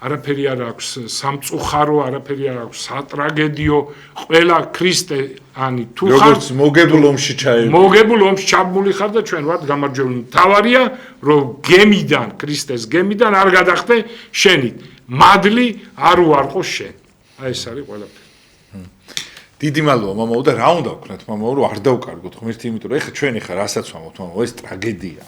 არაფერი არ აქვს სამწუხარო, არაფერი არ აქვს სატრაგედიო, ყველა ქრისტიანი თუ ხარ, როგორც მოგებულ ომში ჩაერთო. მოგებულ ომში ჩაბმული ხარ და ჩვენ ვართ გამარჯვებული. მთავარია, რომ გემიდან, ქრისტეს გემიდან არ გადახდე შენით. მადლი არ უარყო შენ. აი ეს არის ყველაფერი. დიდი მადლობა მამაო და რა უნდა ვქნათ მამაო, რომ არ დავკარგოთ ღმერთი, იმიტომ რომ ეხლა ჩვენ ეხლა რასაც ვამბობთ მამაო, ეს ტრაგედია.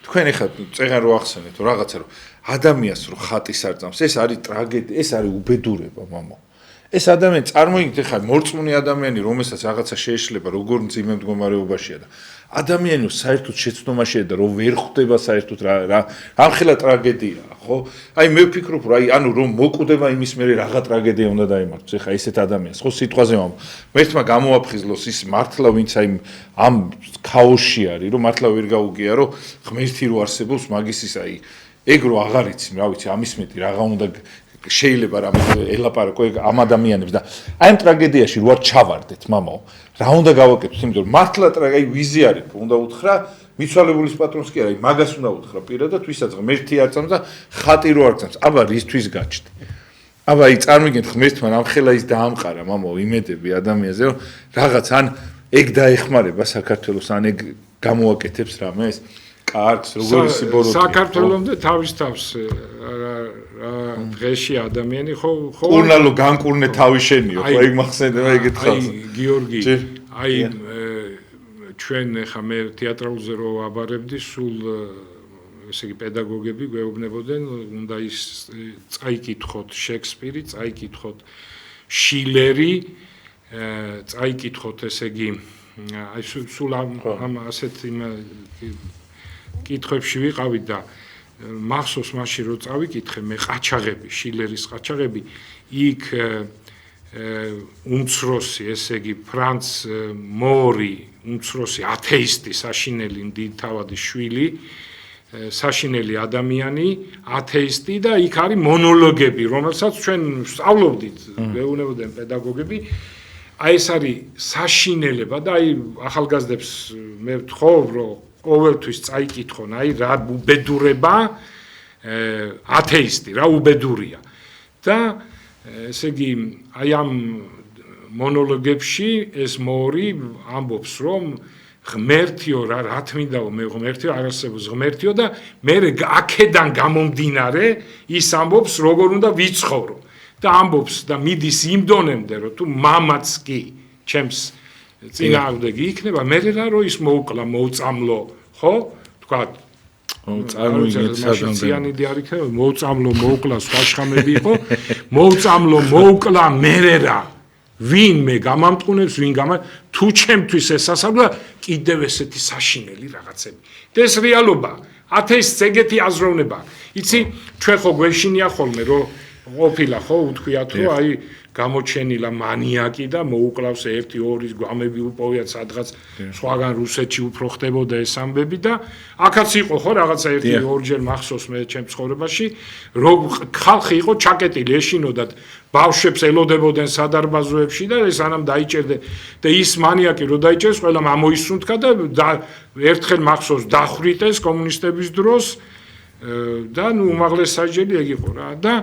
თქვენ ეხლა წეღან რო ახსენეთ რომ რაღაცა რომ ადამიანს რო ხატის არ წამს, ეს არის ტრაგედია, ეს არის უბედურება მამაო. ეს ადამიანი წარმოიდგინეთ ეხლა მორწმუნე ადამიანი, რომელსაც რაღაცა შეეშლება, როგორ მძიმე მდგომარეობაშია და ადამიანი საერთოდ შეცდომაშია და რომ ვერ ხვდება საერთოდ რამხელა ტრაგედიაა, ხო? აი მე ვფიქრობ, რომ აი ანუ რომ მოკვდება იმის მერე რაღა ტრაგედია უნდა დაემართოს ეხლა ესეთ ადამიანს, ხო სიტყვაზე ვამბობ. მერთმა გამოაფხიზლოს ის მართლა ვინც აი ამ ქაოსში არის, რომ მართლა ვერ გაუგია, რომ ღმერთი რო არსებობს, მაგის ის აი ეგ რო აღარ იცი, რა ვიცი, ამის მეტი რაღა უნდა შეიძლება რამე ელაპარაკო ამ ადამიანებს და აი ამ ტრაგედიაში რო არ ჩავარდეთ მამაო, რა უნდა გავაკეთოთ, იმიტომ რომ მართლა აი ვიზიარით უნდა უთხრა მიცვალებულის პატრონს კი არა, მაგას უნდა უთხრა პირადად, ვისაც ღმერთი არ წამს და ხატი რო არ წამს. აბა რისთვის გაჩნდი? აბა აი წარმოგიდგენთ ღმერთმა რამხელა ის დაამყარა მამაო იმედები ადამიანზე, რომ რაღაც ან ეგ დაეხმარება საქართველოს, ან ეგ გამოაკეთებს რამეს კარგს, როგორი სიბოროტე. საქართველოს თავის თავს დღეში ადამიანი ხო კურნალო განკურნე თავი შენიო, ხო ეგ მახსენდება ეგეთ ხალხს. აი გიორგი, აი ჩვენ ხა მე თეატრალზე რო აბარებდი, სულ ესე იგი პედაგოგები გვეუბნებოდნენ, უნდა ის წაიკითხოთ შექსპირი, წაიკითხოთ შილერი, წაიკითხოთ ესე იგი აი სულ ამ ასეთ იმ კითხვებში ვიყავით და მახსოვს მაშინ რო წავიკითხე მე ყაჩაღები, შილერის ყაჩაღები, იქ უმცროსი, ესე იგი ფრანც მოორი, უმცროსი ათეისტი, საშინელი მდიდრთავადის შვილი, საშინელი ადამიანი, ათეისტი და იქ არის მონოლოგები, რომელსაც ჩვენ ვსწავლობდით, გვეუბნებოდნენ პედაგოგები. აი ეს არის საშინელება და აი ახალგაზრდებს მე ვთხოვ, რომ ყოველთვის წაიკითხონ, აი რა უბედურება ათეისტი, რა უბედურია. და ესე იგი აი ამ მონოლოგებში ეს მოორი ამბობს, რომ ღმერთიო რა თმინდაო, მე ღმერთიო არ არსებობს ღმერთიო და მე აქედან გამომდინარე ის ამბობს, როგორ უნდა ვიცხოვრო. და ამბობს და მიდის იმ დონემდე, რომ თუ მამაც კი ჩემს წინააღმდეგი იქნება, მე რა რო ის მოუკლა, მოუწამლო, ხო? თქვა წარმოიდგინეთ საგანძიანი არ იქნება, მოუწამლო, მოუკლა, სხვა შხამები იყო, მოუწამლო, მოუკლა, მე რა. ვინ მე გამამტყუნებს, ვინ თუ ჩემთვის ეს სასწაულია, კიდევ ესეთი საშინელი რაღაცები. და ეს რეალობა, ათეისტს ეგეთი აზროვნება. იცი, ჩვენ ხო გვეშინია ხოლმე, რომ ყოფილა ხო უთქვიათ რომ აი გამოჩენილა მანიაკი და მოუკლავს 1-2 გვამები უპოვიათ სადღაც სხვაგან რუსეთში უფრო ხდებოდა ეს ამბები და აქაც იყო ხო რაღაცა 1-2 ჯერ მახსოვს მე ჩემს ცხოვრებაში რომ ხალხი იყო ჩაკეტილი ეშინოდათ ბავშვებს ელოდებოდნენ სადარბაზოებში და ეს ანამ დაიჭერდნენ და ის მანიაკი რო დაიჭერეს ყველამ ამოისუნთქა და ერთხელ მახსოვს დახვრიტეს კომუნისტების დროს და ნუ უმაღლეს საჯელი ეგ იყო რა და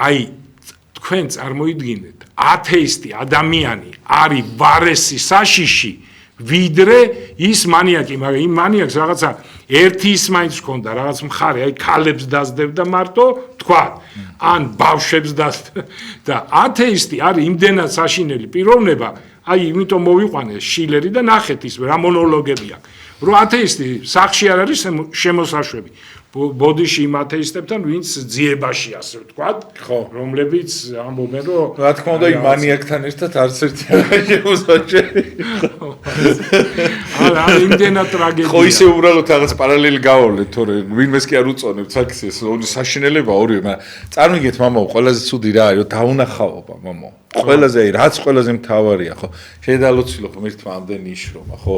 აი თქვენ წარმოიდგინეთ ათეისტი ადამიანი არის ვარესი საშიში ვიდრე ის მანიაკი მაგრამ იმ მანიაკს რაღაცა ერთი ის მაინც ჰქონდა რაღაც მხარე აი ქალებს დასდებდა მარტო თქვა ან ბავშვებს და ათეისტი არის იმდენად საშინელი პიროვნება აი იმიტომ მოვიყვანე შილერი და ნახეთ ის რა მონოლოგები აქვს. რომ ათეისტი სახში არ არის შემოსაშვები. ბოდიში იმ ათეისტებთან, ვინც ძიებაში ასე ვთქვათ, რომლებიც ამბობენ, რომ რა თქმა უნდა, იმ მანიაკთან ერთად არც ერთი არ შემოსაშვები. არა, იმდენად ტრაგედია. ხო, ისე უბრალოდ რაღაც პარალელი გავავლეთ, თორე ვინმეს კი არ უწონებთ აქციას, ორი საშინელება ორივე, მაგრამ წარმოგიდგენთ, მამაო, ყველაზე ცუდი რა არის, რომ დაუნახავობა, მამაო. ყველაზე რაც ყველაზე მთავარია, ხო? შედალოცილო ხომ ერთმა ამდენი იშრომა, ხო?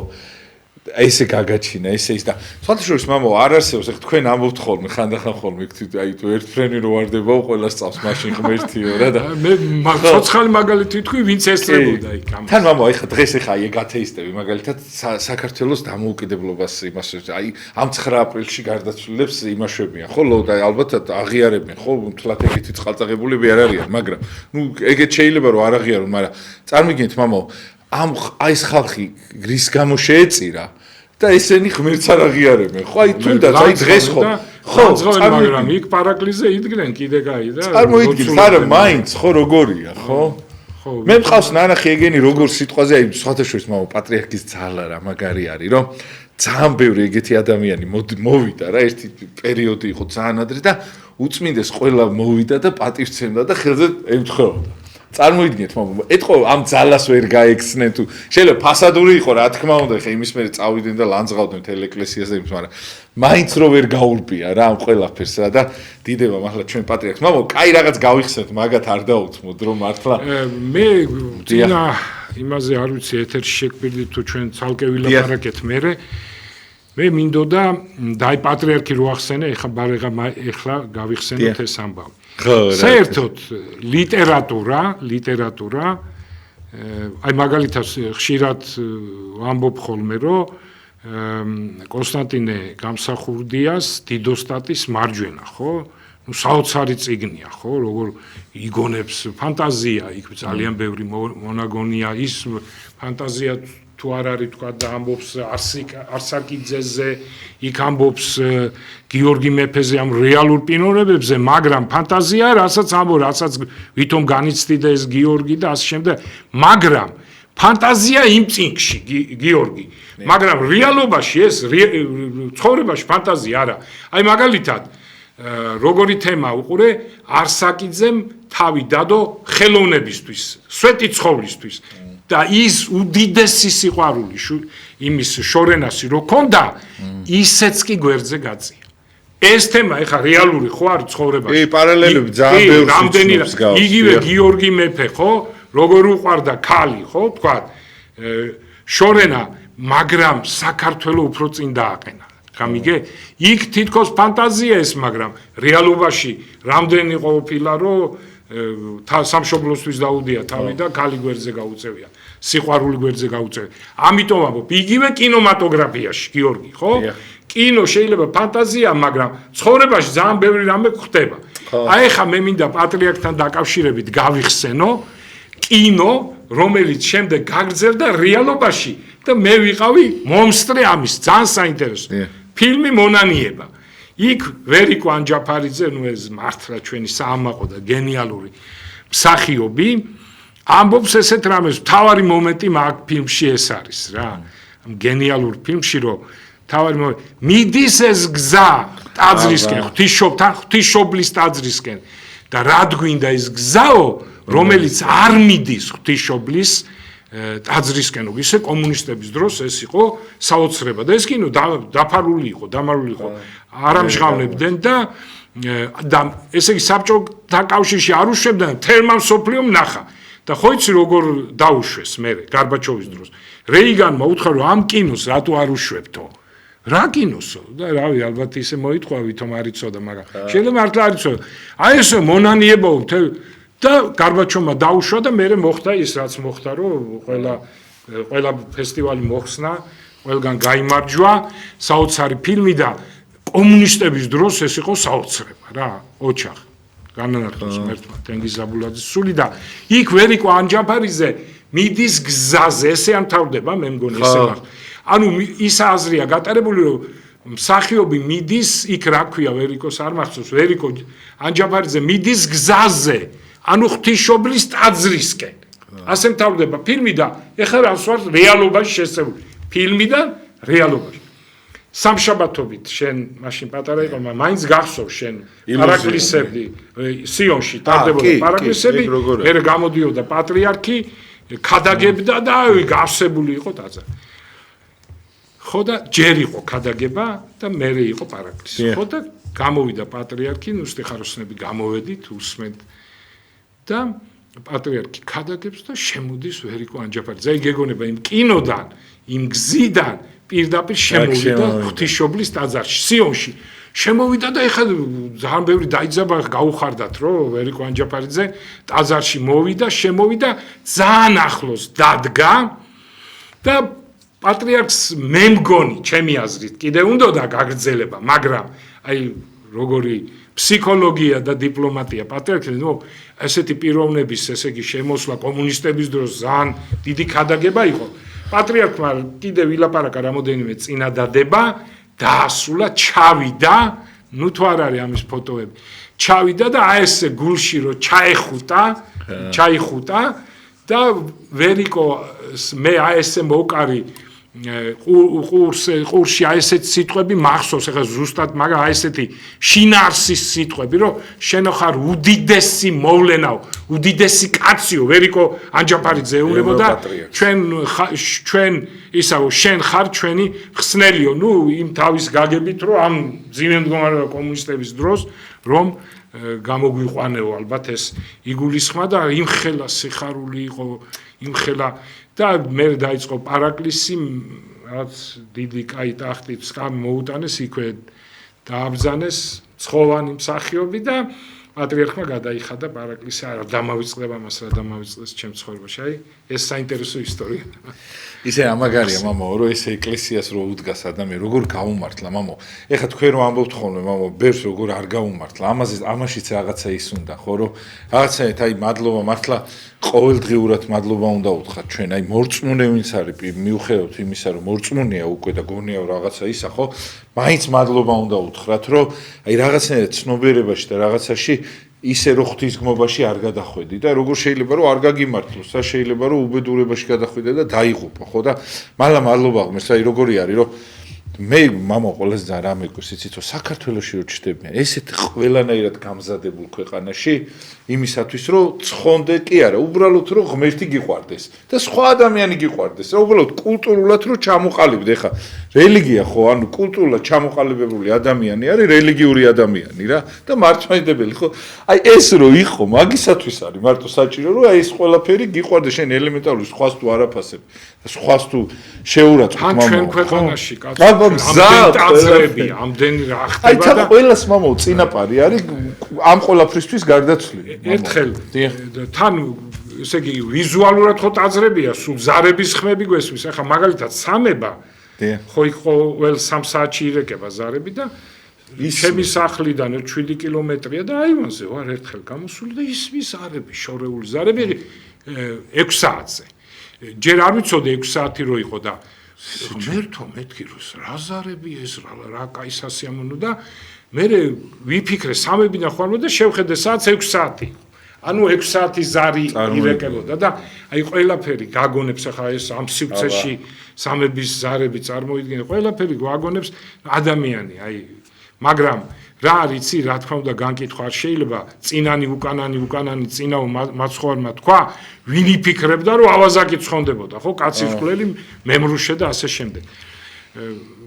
ესე გაგაჩინა, ესე ის და სხვათაშორის მამაო, არ არსებობს, ეხლა თქვენ ამბობთ ხოლმე, ხანდახან ხოლმე, აი თუ ერთფრენი რო ვარდებაო, ყველა სწავს მაშინ ღმერთიო რა და მე ცოცხალი მაგალითი თქვი, ვინც ესწრებოდა იქ ამას. თან მამაო, ეხლა დღეს ეხლა აი ათეისტები მაგალითად საქართველოს დამოუკიდებლობას იმას აი ამ 9 აპრილში გარდაცვლილებს იმაშვებიან, ხო? და ალბათ აღიარებენ, ხო? თლათ ეგეთი წყალწაღებულები არ არიან, მაგრამ ნუ ეგეთ შეიძლება რომ არ აღიარონ, მაგრამ წარმოგიდგენთ მამაო, ამ აი ეს ხალხი რის გამო შეეწირა და ესენი ღმერთს არ აღიარებენ, ხო? აი თუნდაც აი დღეს ხო, მაგრამ იქ პარაკლიზზე იდგნენ კიდე კაი და წარმოიდგინეთ, არა მაინც ხო როგორია, ხო? მე მყავს ნანახი ეგენი როგორ სიტყვაზე აი სხვათაშორის მამაო პატრიარქის ძალა რა მაგარი არის, რომ ძალიან ბევრი ეგეთი ადამიანი მოვიდა რა ერთი პერიოდი იყო ძალიან ადრე და უწმინდეს ყველა მოვიდა და პატივცემდა და ხელზე ემთხვეოდა. წარმოიდგინეთ მამაო, ეთქო ამ ძალას ვერ გაექცნენ თუ შეიძლება ფასადური იყო რა თქმა უნდა, ხე იმის მერე წავიდნენ და ლანძღავდნენ თელ ეკლესიას და იმის, მაგრამ მაინც რო ვერ გაურბია რა ამ ყველაფერს რა და დიდება მართლა ჩვენ პატრიარქს. მამაო, კაი რაღაც გავიხსენოთ, მაგათ არ დაუცმოთ რომ მართლა მე ძინა იმაზე არ ვიცი ეთერში შეგპირდით თუ ჩვენ ცალკე ვილაპარაკეთ მე მინდოდა და აი პატრიარქი რო ახსენე, ეხლა გავიხსენოთ ეს ამბავი. საერთოდ ლიტერატურა აი მაგალითად ხშირად ვამბობ ხოლმე რომ კონსტანტინე გამსახურდიას დიდოსტატის მარჯვენა, ხო? ნუ საოცარი წიგნია, ხო? როგორ იგონებს ფანტაზია, იქ ძალიან ბევრი მონაგონია, ის ფანტაზია თუ არ არის თქვა და ამბობს არსაკიძეზე, იქ ამბობს გიორგი მეფეზე ამ რეალურ პიროვნებებზე, მაგრამ ფანტაზია, რასაც ამბობს, რასაც ვითომ განიცდიდა ეს გიორგი და ასე შემდეგ, მაგრამ ფანტაზია იმ წინგში გიორგი, მაგრამ რეალობაში ეს ცხოვრებაში ფანტაზია არა. აი მაგალითად, როგორი თემა უყურე, არსაკიძემ თავი დადო ხელოვნებისთვის, სვეტი ცხოვრისთვის. და ის უდიდესი სიყვარული იმის შორენასი რო ქონდა, ისეც კი გვერდზე გაწია. ეს თემა ეხა რეალური ხო არის ცხოვრებაში. პარალელები ძალიან ბევრი რამდენი იგივე გიორგი მეფე ხო, როგორ უყვარდა ქალი ხო, თქვა შორენა, მაგრამ საქართველოს უფრო წინ დააყენა. გამიგე? იქ თითქოს ფანტაზია ეს, მაგრამ რეალობაში რამდენი ყოფილა რომ სამშობლოსთვის დაუდია თავი და ქალი გვერდზე გაუწევია, სიყვარული გვერდზე გაუწევია. ამიტომ ამბობ, იგივე კინემატოგრაფიაში, გიორგი, ხო? კინო შეიძლება ფანტაზია, მაგრამ ცხოვრებაში ძალიან ბევრი რამე ხდება. აი ხა მე მინდა პატრიარქთან დაკავშირებით გავიხსენო კინო, რომელიც შემდეგ გაგრძელდა რეალობაში და მე ვიყავი მომსწრე ამის, ძალიან საინტერესო. ფილმი მონანიება. იქ ვერიკო ანჯაფარიძე, ნუ ეს მართლა ჩვენი საამაყო და გენიალური მსახიობი, ამბობს ესეთ რამეს, თავარი მომენტი მაგ ფილმში ეს არის რა. ამ გენიალურ ფილმში რომ თავარი მომენტი მიდის ეს გზა ტაძრისკენ, ღვთისმშობლის ტაძრისკენ და რა გვინდა ეს გზაო, რომელიც არ მიდის ღვთისმშობლის ტაძრისკენ, ისე კომუნისტების დროს ეს იყო საოცრება და ეს კინო დამარული იყო, არ ამჟღავნებდნენ და ესე იგი საბჭოთა კავშირში არ უშვებდნენ, თელმა მსოფლიომ ნახა. და ხო იცი როგორ დაუშვეს მე გარბაჩოვის დროს. რეიგანმა უთხრა რომ ამ კინოს რატო არ უშვებთო? რა კინოსო? და რავი, ალბათ ისე მოითხოვა, ვითომ არ იცოდა, მაგრამ შეიძლება მართლა არ იცოდა. აი ეს მონანიებაო და გარბაჩოვმა დაუშვა და მე მოხდა ის რაც მოხდა, რომ ყველა ფესტივალი მოხსნა, ყველგან გაიმარჯვა, საოცარი ფილმი და კომუნისტების დროს ეს იყო საოცრება რა, ოჩახ. განანათლოს მერთმა თენგიზ ზაბულაძის სული და იქ ვერიკო ანჯაფარიძე მიდის გზაზე, ესე ამთავრდება, მე მგონი ესე მართლა. ანუ ის აზრია გატარებული, რომ მსახიობი მიდის, იქ რა ქვია ვერიკოს არ მახსოვს, ვერიკო ანჯაფარიძე მიდის გზაზე, ანუ ღვთისმშობლის ტაძრისკენ. ასე მთავრდება ფილმი და ეხლა რას ვარ რეალობაში შესწავლილი. ფილმიდან რეალობაში. სამშაბათობით შენ მაშინ პატარა იყო, მაგრამ მაინც გახსოვს შენ პარაკლისები სიონში ტარდებოდა პარაკლისები, მერე გამოდიოდა პატრიარქი, ქადაგებდა და გავსებული იყო ტაძარი. ხო და ჯერ იყო ქადაგება და მერე იყო პარაკლისი. ხო და გამოვიდა პატრიარქი, ნუ სტიხაროსნები გამოვედით, უსმენთ და პატრიარქი ქადაგებს და შემოდის ვერიკო ანჯაფარიძე. აი გეგონება იმ კინოდან, იმ გზიდან პირდაპირ შემოვიდა ღვთისმშობლის ტაძარში, სიონში. შემოვიდა და ეხლა ძალიან ბევრი დაიძაბა, გაუხარდათ, რომ ვერიკო ანჯაფარიძე ტაძარში მოვიდა, შემოვიდა, ძალიან ახლოს დადგა და პატრიარქს მე მგონი, ჩემი აზრით, კიდე უნდოდა გაგრძელება, მაგრამ აი როგორი ფსიქოლოგია და დიპლომატია პატრიარქი, ნუ ესეთი პიროვნების, ესე იგი შემოსვლა კომუნისტების დროს ძალიან დიდი ქადაგება იყო. პატრიარქმა კიდე ვილაპარაკა რამოდენიმე წინადადება, დაასრულა, ჩავიდა, ნუ თუ არ არის ამის ფოტოები. ჩავიდა და აი ესე გულში რო ჩაიხუტა და ვერიკო მე აი ესე მოკარი ყურში აი ესეთი სიტყვები მახსოვს, ეხლა ზუსტად, მაგრამ აი ესეთი შინაარსის სიტყვები, რომ შენ ხარ უდიდესი მოვლენაო, უდიდესი კაციო, ვერიკო ანჯაფარიძე ეუბნებოდა, ჩვენ ისაო, შენ ხარ ჩვენი ხსნელიო, ნუ იმ თავის გაგებით, რომ ამ ძიმე მდგომარეობა კომუნისტების დროს, რომ გამოგვიყვანეო ალბათ ეს იგულისხმა და იმხელა სიხარული იყო, იმხელა და მე დაიწყო პარაკლისი, რაც დიდი კაი ტახტით სკამი მოუტანეს, იქვე დააბრძანეს ცხოვანი მსახიობი და პატრიარქმა გადაიხადა პარაკლისი, არ დამავიწყდება მას, რა დამავიწყდეს ჩემ ცხოვრებაში. აი, ეს საინტერესო ისტორია. ისე ამაგარია, მამო, რომ ეს ეკლესიას რო უდგას ადამიანი, როგორ გაუმართლა, მამო. ეხლა თქვენ რო ამბობთ ხოლმე, მამო, ბერს როგორ არ გაუმართლა. ამაშიც რაღაცა ის უნდა, ხო, რომ რაღაცაით აი მადლობა მართლა ყოველდღიურად მადლობა უნდა უთხრათ ჩვენ, აი მორწმუნე ვინც არის, მიუხედავად იმისა, რომ მორწმუნეა უკვე და გონია რაღაცა ისა, ხო? მაინც მადლობა უნდა უთხრათ, რომ აი რაღაცნაირად ცნობიერებაში და რაღაცაში ისე რო ღვთისგმობაში არ გადახვედი და როგორ შეიძლება რომ არ გაგიმართლოს, და შეიძლება რომ უბედურებაში გადახვიდე და დაიღუპო, ხო და მადლობა ღმერთს, აი როგორი არის, რომ მე მამა ყველაზე ძალიან რა მეკუს, იცით რომ საქართველოში რო ჩდებიან, ესეთ ყველანაირად გამზადებულ ქვეყანაში იმისათვის რომ ცხონდე კი არა, უბრალოდ რომ ღმერთი გიყვარდეს და სხვა ადამიანი გიყვარდეს, უბრალოდ კულტურულად რომ ჩამოყალიბდე, ხა რელიგია ხო, ანუ კულტურულად ჩამოყალიბებული ადამიანი არის რელიგიური ადამიანი რა და მართლმადიდებელი ხო, აი ეს რო იყო, მაგისათვის არის მარტო საჭირო რომ აი ეს ყველაფერი გიყვარდეს, შენ ელემენტარული სხვას თუ არაფასებ და სხვას თუ შეურაცხყოფ მამა. ან ჩვენ ქვეყანაში კაცო ამდენი ამდენი რა ხდება და აი თან ყველას მამო წინაპარი არის ამ ყველაფრისთვის გარდაცვლილი. ერთხელ თან ესე იგი ვიზუალურად ხო ტაძრებია, სულ ზარების ხმები გვესმის, ახლა მაგალითად სამება ხო იყო ყველ 3 საათში ირეკება ზარები და ჩემი სახლიდან 7 კილომეტრია და აივანზე ვარ ერთხელ გამოსული და ისმის ზარები, შორეული ზარები 6 საათზე. ჯერ არ ვიცოდი 6 საათი რო იყო და ღმერთო მეთქი როს რა ზარები ეს რა კაი სასიამოვნო და მე ვიფიქრე სამებიდან ხوارმო და შევხედე საათს 6 საათი. ანუ 6 საათი ზარი ირეკებოდა და აი ყველაფერი გაგონებს ახლა ეს ამ სივრცეში სამების ზარები წარმოიდგინე ყველაფერი გაგონებს ადამიანი აი მაგრამ რა არიცი რა თქმა უნდა განკითხვა არ შეიძლება წინანი უკანანი წინაო მაცხოვარმა თქვა ვინ იფიქრებდა რომ ავაზაკი ცხონდებოდა ხო კაცის ხვლელი მემრუშე და ასე შემდეგ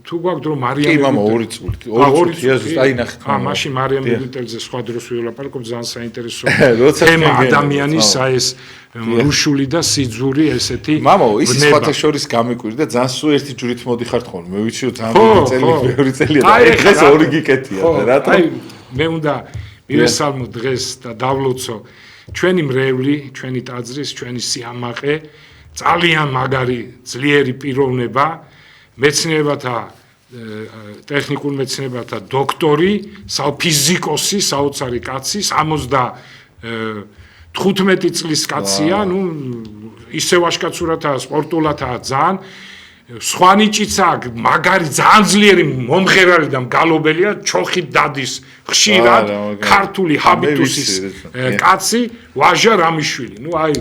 თუ გვაქვს დრო მარიამ კი მამა 2 წუთია ზუსტად აი ნახეთ მაშინ მარიამ მედიტელზე სხვა დროს ვილაპარაკობ ძალიან საინტერესო თემა ადამიანის ეს რუშული და სიძური ესეთი მამა ის სხვათა შორის გამიკვირდა ძალიან სულ ერთი ჯვრით მოდიხართ ხოლმე მე ვიცი რომ ძალიან ბევრი წელია და დღეს 2 გიკეთია და რატომ აი მე უნდა მივესალმო დღეს და დავლოცო ჩვენი მრევლი ჩვენი ტაძრის ჩვენი სიამაყე ძალიან მაგარი ძლიერი პიროვნება მეცნიერებათა ტექნიკურ მეცნიერებათა დოქტორი, ფიზიკოსი, საოცარი კაცი, 75 წლის კაცია, ნუ ისევ აშკაცურათაა, სპორტულათაა ძალიან. სხვანიჭიცა მაგარი ძალიან ძლიერი მომღერალი და მგალობელია, ჩოხით დადის ხშირად ქართული ჰაბიტუსის კაცი, ვაჟა რამიშვილი. ნუ აი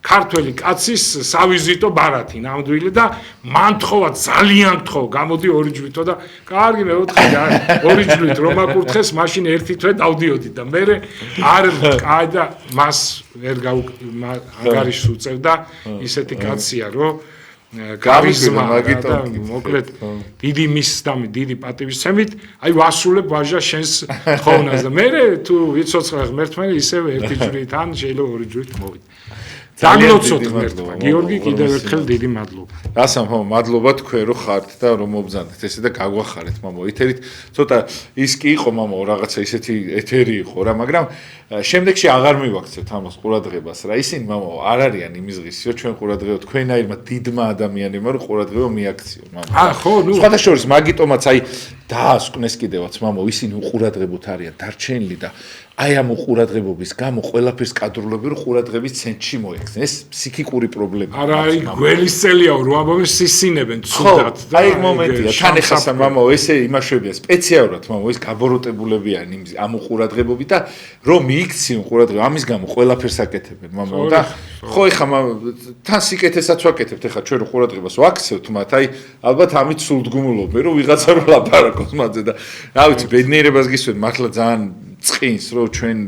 ქართველი კაცის სავიზიტო ბარათი ნამდვილი და მან თხოვა ძალიან თხოვ გამოდი ორი ჯვრითო და კარგი მეოთხე ორი ჯვრით რომ აკურთხეს მაშინ ერთი თვე დავდიოდი და მე არ კაი და მას ვერ ანგარიშს უწევდა ისეთი კაცია რომ გარიზმა და მოკლედ დიდი მისდამი დიდი პატივისცემით აი ვასრულებ ვაჟა შენს თხოვნას და მე თუ ვიცოცხლე ღმერთმენი ისევ ერთი ჯვრით ან შეიძლება ორი ჯვრით მოვიდე დაგლოცოთ ღმერთმა გიორგი კიდევ ერთხელ დიდი მადლობა რასამ მადლობა თქვენ რომ ხართ და რომ მობრძანდეთ ესე და გაგვახარეთ მამო ეთერით ცოტა ის კი იყო მამო რაღაცა ისეთი ეთერი იყო რა მაგრამ შემდეგში აღარ მივაქცევთ ამას ყურადღებას რა ისინი მამო არ არიან იმის ღირსი რომ ჩვენ ყურადღება თქვენაირმა დიდმა ადამიანებმა რომ ყურადღება მიაქციონ მამო ხო ნუ სხვადასხვა მაგიტომაც აი დაასკვნეს კიდევაც მამო ისინი უყურადღებოთ არიან დარჩენილი და აი ამ უყურადღებობის გამო ყველაფერს კადრულობენ რომ ყურადღების ცენტრში მოექცნენ ეს ფსიქიკური პრობლემა არა აი გველისწელიაო რო ამბობენ სისინებენ ცუდად და აი მომენტია თან ეხლა მამო ესე იმაშვებია სპეციალურად მამო ეს გაბოროტებულებიან იმ ამ უყურადღებობით და რომ მიიქციონ ყურადღება ამის გამო ყველაფერს აკეთებენ მამო და ხო ეხლა თან სიკეთესაც ვაკეთებთ ეხლა ჩვენ რო ყურადღებას ვაქცევთ მათ აი ალბათ ამით სულდგმულობენ რომ ვიღაცა რო ლაპარაკობს მათზე და რა ვიცი ბედნიერებას გისვენ მართლა ძალიან წინს რომ ჩვენ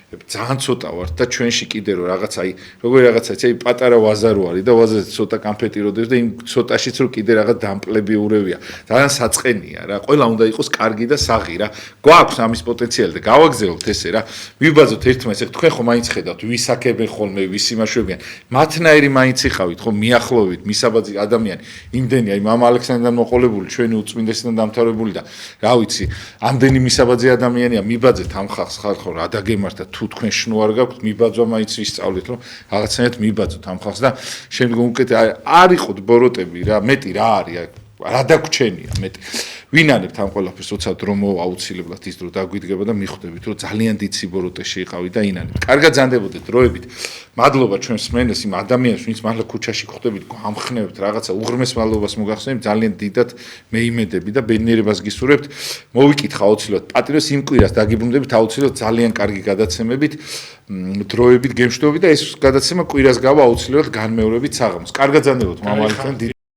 ძალიან ცოტა ვართ და ჩვენში კიდე რომ რაღაც აი როგორი რაღაცა აი პატარა ვაზა რო არის და ვაზაზე ცოტა კანფეტი როდებს და იმ ცოტაშიც რომ კიდე რაღაც დამპლებიურევია ძალიან საწყენია რა ყველა უნდა იყოს კარგი და საღი რა გვაქვს ამის პოტენციალი და გავაგზავნოთ ესე რა ვიბაძოთ ერთმანეთს ეხ თქვენ ხო მაინც ხედავთ ვისაკებენ ხოლმე ვის იმაშვებიან მათნაირი მაინც იხავით ხო მიახლოვით მისაბაძი ადამიანი იმდენი აი მამა ალექსანდრიდან მოყოლებული ჩვენი უწმინდესიდან დამთავრებული და რა ვიცი ამდენი მისაბაძი ადამიანია მიბაძეთ ამ ხალხს ხალხო რა დაგემართა თუ თქვენ შნუ არ გაქვთ მიბაძვა მაინც ვისწავლეთ რომ რაღაცნაირად მიბაძოთ ამ ხალხს და შემდგომ უკეთ არ იყოთ ბოროტები რა მეტი რა არის რა დაგვრჩენია მეტი ვინ ანებთ ამ ყველაფერს როცა დრო მოვა აუცილებლად ის დრო დაგვიდგება და მიხვდებით რომ ძალიან დიდ სიბოროტეში იყავით და ინანებთ კარგად ზანდებოდეთ დროებით მადლობა ჩვენს მენეს იმ ადამიანს ვინც მართლა ქუჩაში ხვდებით გამხნევთ რაღაცა უღრმეს მადლობას მოგახსენებთ ძალიან დიდად მეიმედები და ბედნიერებას გისურვებთ მოვიკითხა აუცილებლად პატიოს იმ კვირას დაგიბრუნდებით აუცილებლად ძალიან კარგი გადაცემებით დროებით გემშვიდობებით და ეს გადაცემა კვირას გავა აუცილებლად განმეორებით საღამოს კარგად ზანდებოდეთ მამალთან